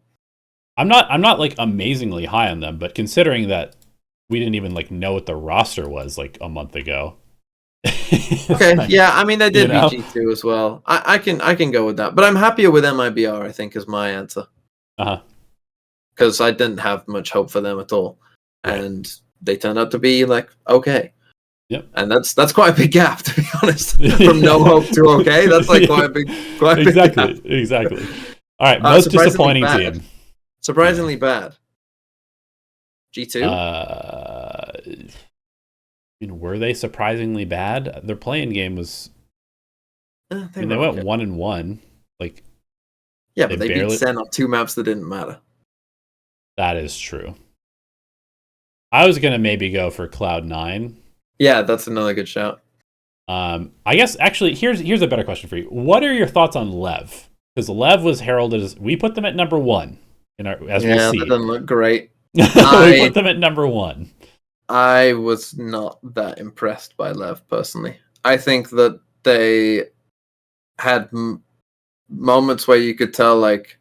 I'm not like amazingly high on them, but considering that we didn't even like know what the roster was like a month ago. Okay, yeah, I mean, they did VG2 as well. I can go with that, but I'm happier with MIBR, I think, is my answer. Because I didn't have much hope for them at all, and they turned out to be like okay. Yep. And that's quite a big gap, to be honest. From no hope to okay, that's like quite a big gap. Exactly. All right, most disappointing team. Surprisingly bad. G2. Were they surprisingly bad? Their playing game was. They went 1-1. Like, yeah, but they beat Sen on 2 maps that didn't matter. That is true. I was gonna maybe go for Cloud9. Yeah, that's another good shout. I guess actually here's a better question for you. What are your thoughts on Lev? Because Lev was heralded as, we put them at number 1 in our as we see. Yeah, that doesn't look great. We put them at number 1. I was not that impressed by Lev personally. I think that they had moments where you could tell like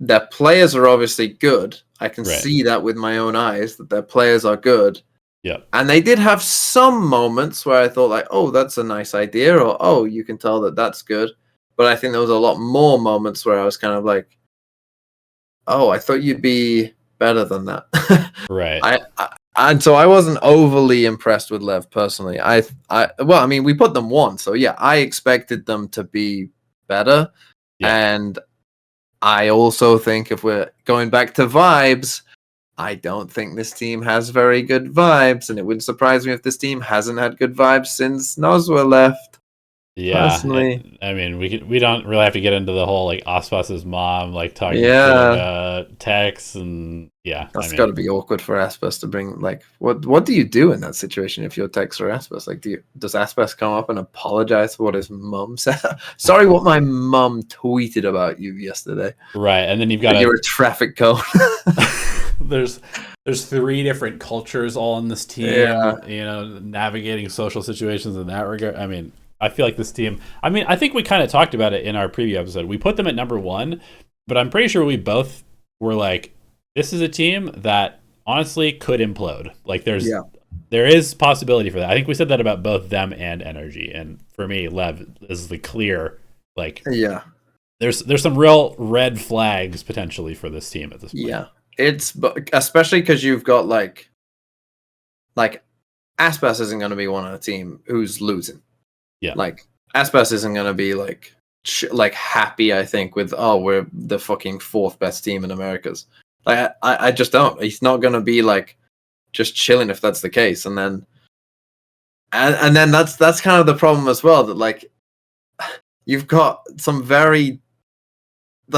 their players are obviously good. I can see that with my own eyes that their players are good. Yeah. And they did have some moments where I thought like, oh, that's a nice idea, or oh, you can tell that that's good. But I think there was a lot more moments where I was kind of like, oh, I thought you'd be better than that. Right. And so I wasn't overly impressed with Lev personally. Well, I mean, we put them 1, so yeah, I expected them to be better. Yeah. And I also think if we're going back to vibes, I don't think this team has very good vibes, and it wouldn't surprise me if this team hasn't had good vibes since Noswa left. Yeah, Personally. I mean, we don't really have to get into the whole like Aspas's mom like talking Tex, and that's got to be awkward for Aspas to bring. Like, what do you do in that situation if you're Tex or Aspas? Like, does Aspas come up and apologize for what his mum said? Sorry, what my mum tweeted about you yesterday. Right, and then you've got you're a traffic cone. There's 3 different cultures all in this team. Yeah. Navigating social situations in that regard. I mean, I feel like this team, I think we kind of talked about it in our preview episode. We put them at number 1, but I'm pretty sure we both were like, this is a team that honestly could implode. Like there is possibility for that. I think we said that about both them and Energy. And for me, Lev is the clear, there's some real red flags potentially for this team at this point. Yeah. It's especially because you've got like Aspas isn't going to be one on a team who's losing. Yeah, like Aspas isn't going to be like happy. I think with we're the fucking 4th best team in Americas. Like I just don't. He's not going to be like just chilling if that's the case. And then that's kind of the problem as well. That like you've got some very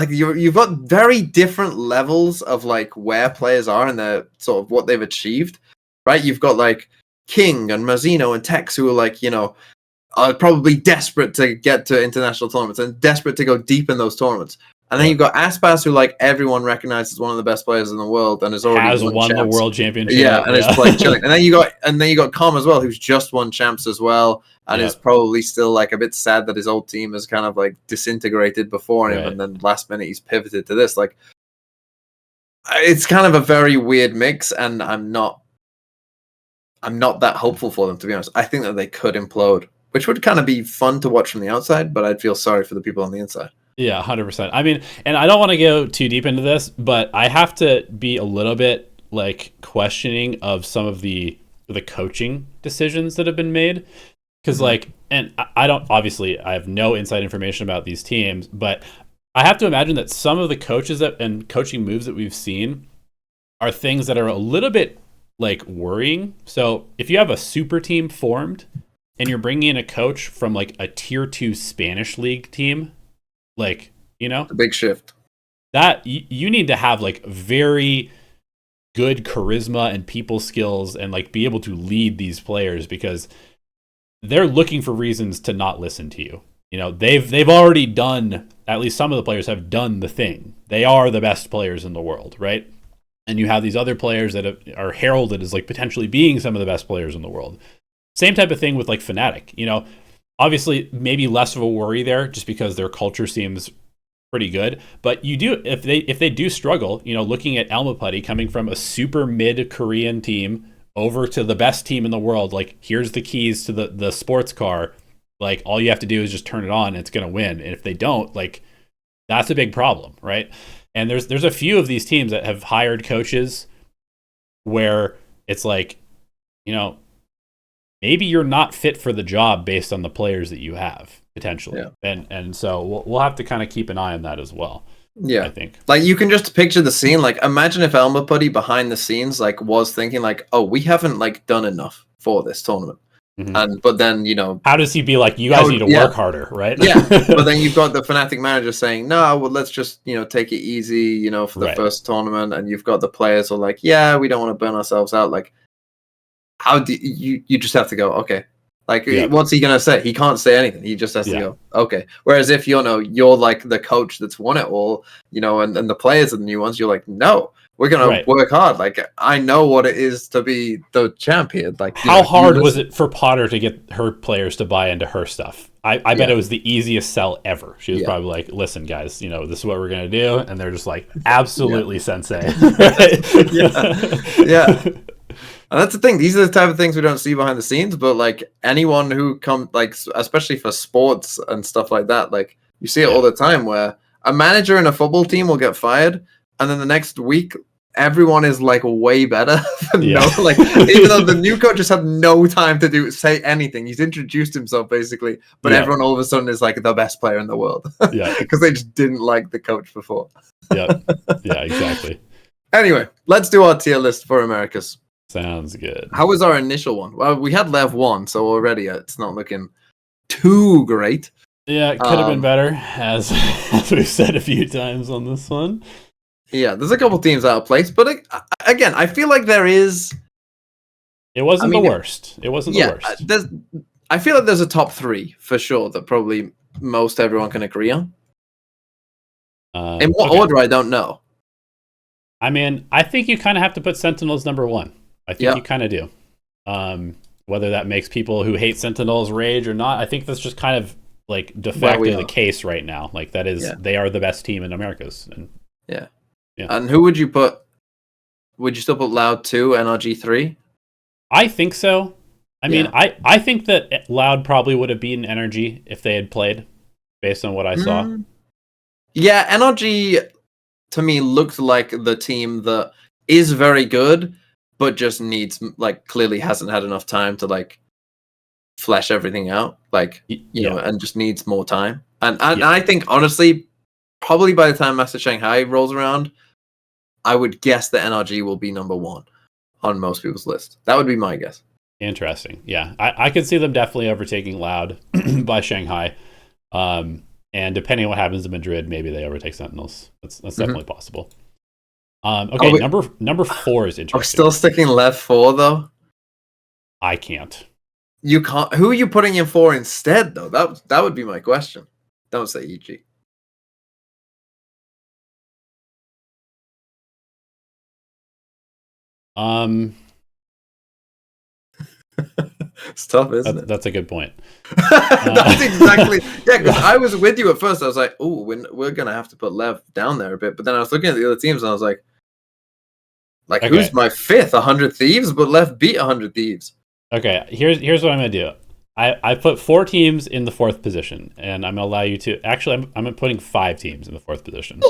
you've got very different levels of like where players are and their sort of what they've achieved, right? You've got like King and Mazzino and Tex who are like are probably desperate to get to international tournaments and desperate to go deep in those tournaments. And then you've got Aspas, who like everyone recognizes one of the best players in the world and has already won the world championship. Yeah, and is like chilling. And then you got Com as well, who's just won champs as well, and is probably still like a bit sad that his old team is kind of like disintegrated before him, and then last minute he's pivoted to this. Like, it's kind of a very weird mix, and I'm not that hopeful for them, to be honest. I think that they could implode, which would kind of be fun to watch from the outside, but I'd feel sorry for the people on the inside. Yeah, 100%. I mean, and I don't want to go too deep into this, but I have to be a little bit like questioning of some of the coaching decisions that have been made. Because and I don't, obviously I have no inside information about these teams, but I have to imagine that some of the coaches and coaching moves that we've seen are things that are a little bit like worrying. So if you have a super team formed and you're bringing in a coach from like a tier 2 Spanish league team, like, a big shift, that you need to have like very good charisma and people skills and like be able to lead these players, because they're looking for reasons to not listen to you. They've already done, at least some of the players have done the thing. They are the best players in the world, right? And you have these other players that are heralded as like potentially being some of the best players in the world. Same type of thing with like Fnatic. Obviously maybe less of a worry there just because their culture seems pretty good. But you do, if they do struggle, looking at Elma Putty coming from a super mid Korean team over to the best team in the world, like here's the keys to the sports car. Like all you have to do is just turn it on and it's going to win. And if they don't, like that's a big problem, right? And there's a few of these teams that have hired coaches where it's like, maybe you're not fit for the job based on the players that you have potentially. Yeah. And so we'll have to kind of keep an eye on that as well. Yeah. I think like you can just picture the scene. Like imagine if Elma Putty behind the scenes like was thinking like, oh, we haven't like done enough for this tournament. Mm-hmm. But then how does he be like, you guys need to work harder, right? Yeah. But then you've got the Fnatic manager saying, no, well, let's just take it easy, for the first tournament. And you've got the players who are like, yeah, we don't want to burn ourselves out. Like, how do you just have to go, okay, like what's he gonna say? He can't say anything. He just has to go, okay. Whereas if you're like the coach that's won it all, and the players are the new ones, you're like, no, we're gonna work hard. Like I know what it is to be the champion. Like how hard was it for Potter to get her players to buy into her stuff? I bet it was the easiest sell ever. She was probably like, listen guys, this is what we're gonna do, and they're just like, absolutely sensei. Yeah. And that's the thing. These are the type of things we don't see behind the scenes. But like anyone who come, like especially for sports and stuff like that, like you see it all the time, where a manager in a football team will get fired, and then the next week everyone is like way better than Yeah. even though the new coach just had no time to say anything. He's introduced himself basically, but everyone all of a sudden is like the best player in the world. Yeah. Because they just didn't like the coach before. Yeah, exactly. Anyway, let's do our tier list for Americas. Sounds good. How was our initial one? Well, we had Lev 1, so already it's not looking too great. Yeah, it could have been better, as we've said a few times on this one. Yeah, there's a couple teams out of place, but again, I feel like there is. It wasn't the worst. It wasn't the worst. I feel like there's a top 3 for sure that probably most everyone can agree on. In what order, I don't know. I mean, I think you kind of have to put Sentinels number 1. I think you kind of do. Whether that makes people who hate Sentinels rage or not, I think that's just kind of like de facto the case right now. Like that is, they are the best team in Americas. And yeah. And who would you put? Would you still put Loud 2, NRG 3? I think so. I mean, I think that Loud probably would have beaten Energy if they had played, based on what I saw. Yeah, NRG to me looked like the team that is very good, but just needs clearly hasn't had enough time to flesh everything out, you know, and just needs more time. And I think honestly, probably by the time Master Shanghai rolls around, I would guess that NRG will be number 1 on most people's list. That would be my guess. Interesting. Yeah, I could see them definitely overtaking Loud by Shanghai. And depending on what happens in Madrid, maybe they overtake Sentinels. That's definitely possible. Okay, number 4 is interesting. I'm still sticking Lev 4 though. I can't. You can't. Who are you putting in 4 instead though? That would be my question. Don't say EG. It's tough, isn't it? That's a good point. That's exactly because I was with you at first. I was like, "Oh, we're gonna have to put Lev down there a bit." But then I was looking at the other teams, and I was like, who's my 5th? 100 Thieves, but Lev beat 100 Thieves. Okay, here's what I'm gonna do. I put 4 teams in the 4th position, and I'm gonna allow you to. Actually, I'm putting 5 teams in the 4th position,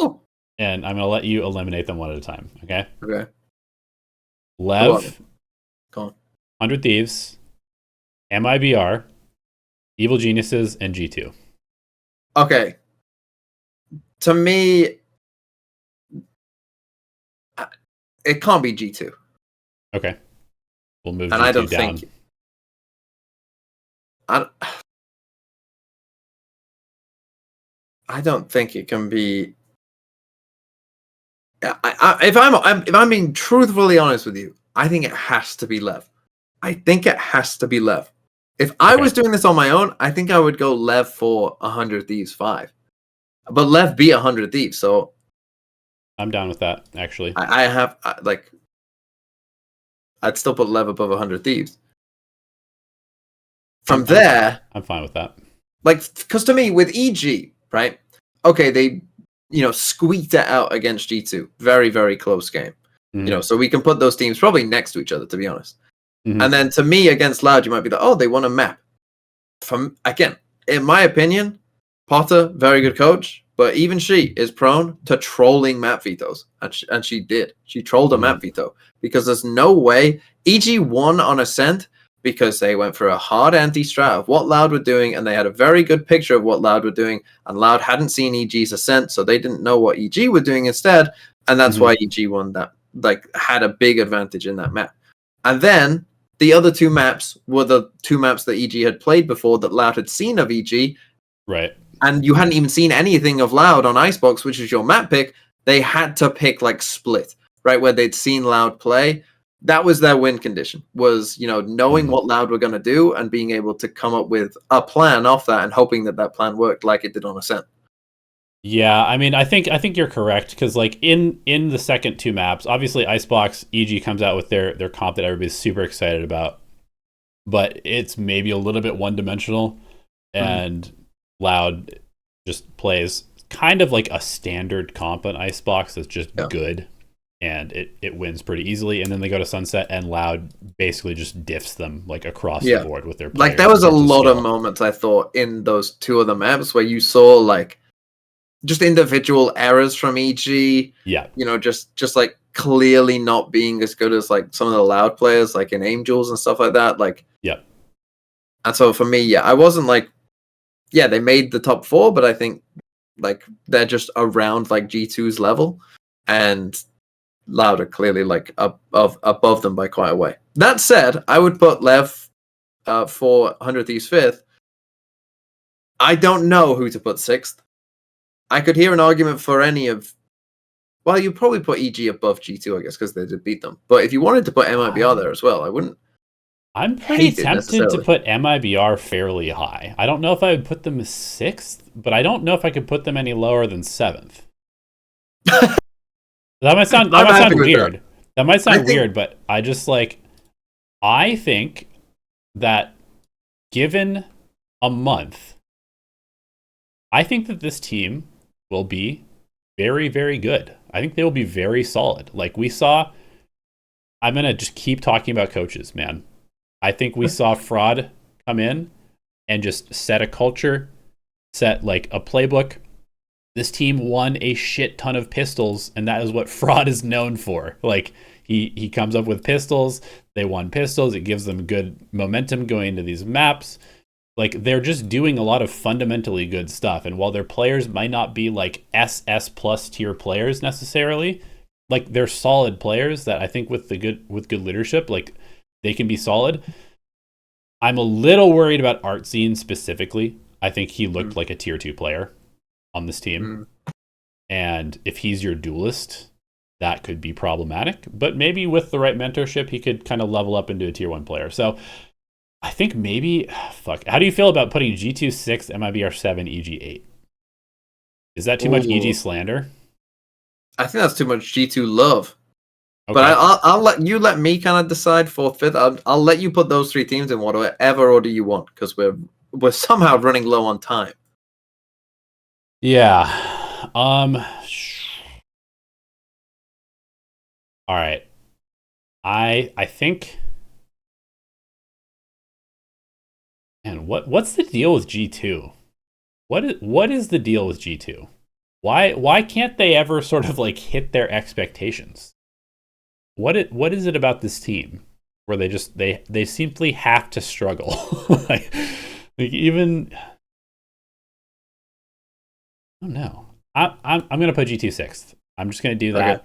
and I'm gonna let you eliminate them one at a time. Okay. Okay. Lev, Go on. 100 Thieves, MIBR, Evil Geniuses, and G2. Okay. To me, it can't be G2. Okay. We'll move and G2 I don't down. think. I don't think it can be. If I'm being truthfully honest with you, I think it has to be Lev. I think it has to be Lev. If I was doing this on my own, I think I would go Lev for 100 Thieves 5. But Lev beat 100 Thieves, so I'm down with that. Actually, I'd still put Lev above 100 Thieves. From there, I'm fine with that. Because to me, with EG, right? Okay, they squeaked it out against G2. Very, very close game. Mm-hmm. So we can put those teams probably next to each other, to be honest. Mm-hmm. And then to me, against Loud, you might be like, oh, they won a map. Again, in my opinion, Potter, very good coach, but even she is prone to trolling map vetoes. And she did. She trolled a map veto because there's no way EG won on Acend because they went for a hard anti-strat of what Loud were doing, and they had a very good picture of what Loud were doing, and Loud hadn't seen EG's Ascent, so they didn't know what EG were doing instead, and that's why EG won that, had a big advantage in that map. And then the other 2 maps were the 2 maps that EG had played before that Loud had seen of EG. Right. And you hadn't even seen anything of Loud on Icebox, which is your map pick. They had to pick Split, right, where they'd seen Loud play. That was their win condition, was, knowing what Loud were going to do and being able to come up with a plan off that and hoping that plan worked like it did on Ascent. Yeah, I mean, I think you're correct, because in the second 2 maps, obviously Icebox, EG comes out with their comp that everybody's super excited about, but it's maybe a little bit one-dimensional, and Loud just plays kind of like a standard comp on Icebox that's just good. And it wins pretty easily, and then they go to Sunset, and Loud basically just diffs them across the board with their players. There was a lot of moments I thought in those 2 other maps where you saw just individual errors from EG. Yeah. You know, just like clearly not being as good as like some of the Loud players, like in Angels and stuff like that. Like, yeah. And so for me, yeah, I wasn't like, yeah, they made the top 4, but I think like they're just around like G2's level, and Loud are clearly like above them by quite a way. That said, I would put Lev for 100 Thieves 5th. I don't know who to put 6th. I could hear an argument for any of. Well, you'd probably put EG above G2, I guess, because they did beat them. But if you wanted to put MIBR there as well, I wouldn't. I'm pretty tempted to put MIBR fairly high. I don't know if I would put them as 6th, but I don't know if I could put them any lower than 7th. That might sound weird. That might sound weird, but I just like. I think that given a month, I think that this team will be very, very good. I think they will be very solid. Like we saw, I'm going to just keep talking about coaches, man. I think we saw Fraud come in and just set a culture, set like a playbook. This team won a shit ton of pistols, and that is what Fraud is known for. Like he comes up with pistols. They won pistols. It gives them good momentum going into these maps. Like they're just doing a lot of fundamentally good stuff. And while their players might not be like SS plus tier players necessarily, like they're solid players that I think with good leadership, like they can be solid. I'm a little worried about Acend specifically. I think he looked like a tier 2 player on this team. And if he's your duelist, that could be problematic. But maybe with the right mentorship, he could kind of level up into a tier 1 player. So I think maybe, how do you feel about putting G2 6, MIBR 7, EG 8? Is that too much EG slander? I think that's too much G2 love. Okay. But I'll let me kind of decide 4th, 5th. I'll let you put those 3 teams in whatever order you want, because we're somehow running low on time. Yeah. All right. I think. And what's the deal with G2? What is the deal with G2? Why can't they ever sort of like hit their expectations? What is it about this team where they simply have to struggle? like even I don't know. I'm gonna put G2 6th. I'm just gonna do that.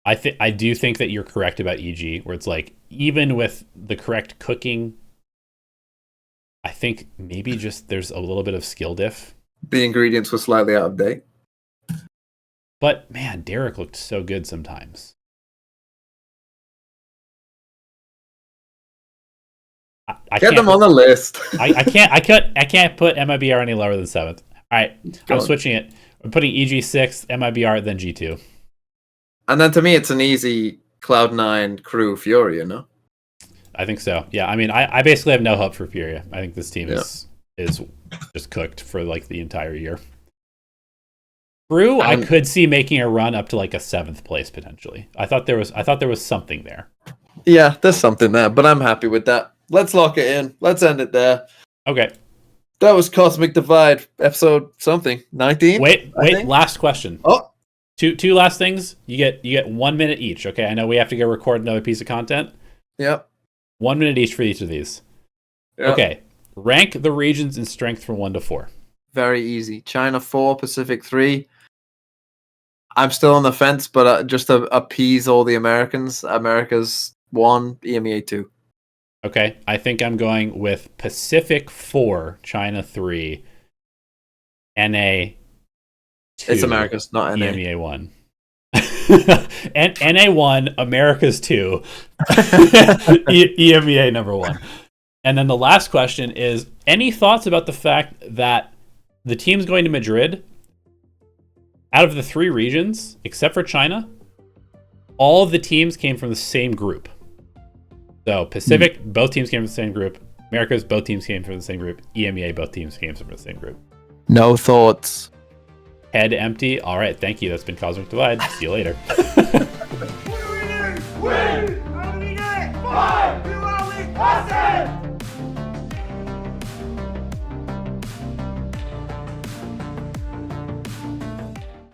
Okay. I do think that you're correct about EG, where it's like even with the correct cooking, I think maybe just there's a little bit of skill diff. The ingredients were slightly out of date. But man, Derek looked so good sometimes. I get them on the list. I can't put MIBR any lower than 7th. All right, I'm switching it. I'm putting EG 6th, MIBR, then G2. And then to me, it's an easy Cloud9 crew Furia, no? I think so. Yeah, I mean, I basically have no hope for Furia. I think this team is just cooked for like the entire year. Crew, I could see making a run up to like a 7th place potentially. I thought there was something there. Yeah, there's something there, but I'm happy with that. Let's lock it in. Let's end it there. Okay. That was Cosmic Divide, episode something 19. Wait. Last question. Oh, two last things. You get 1 minute each. Okay, I know we have to go record another piece of content. Yep. 1 minute each for each of these. Yep. Okay. Rank the regions in strength from 1 to 4. Very easy. China 4, Pacific 3. I'm still on the fence, but just to appease all the Americans, Americas 1, EMEA 2. Okay, I think I'm going with Pacific 4, China 3, NA 2. It's Americas, not NA. EMEA 1. and NA 1, Americas 2, EMEA number 1. And then the last question is, any thoughts about the fact that the teams going to Madrid, out of the 3 regions, except for China, all of the teams came from the same group. So Pacific, both teams came from the same group. Americas, both teams came from the same group. EMEA, both teams came from the same group. No thoughts. Head empty. All right, thank you. That's been Cosmic Divide. See you later. Win! Win! Acend!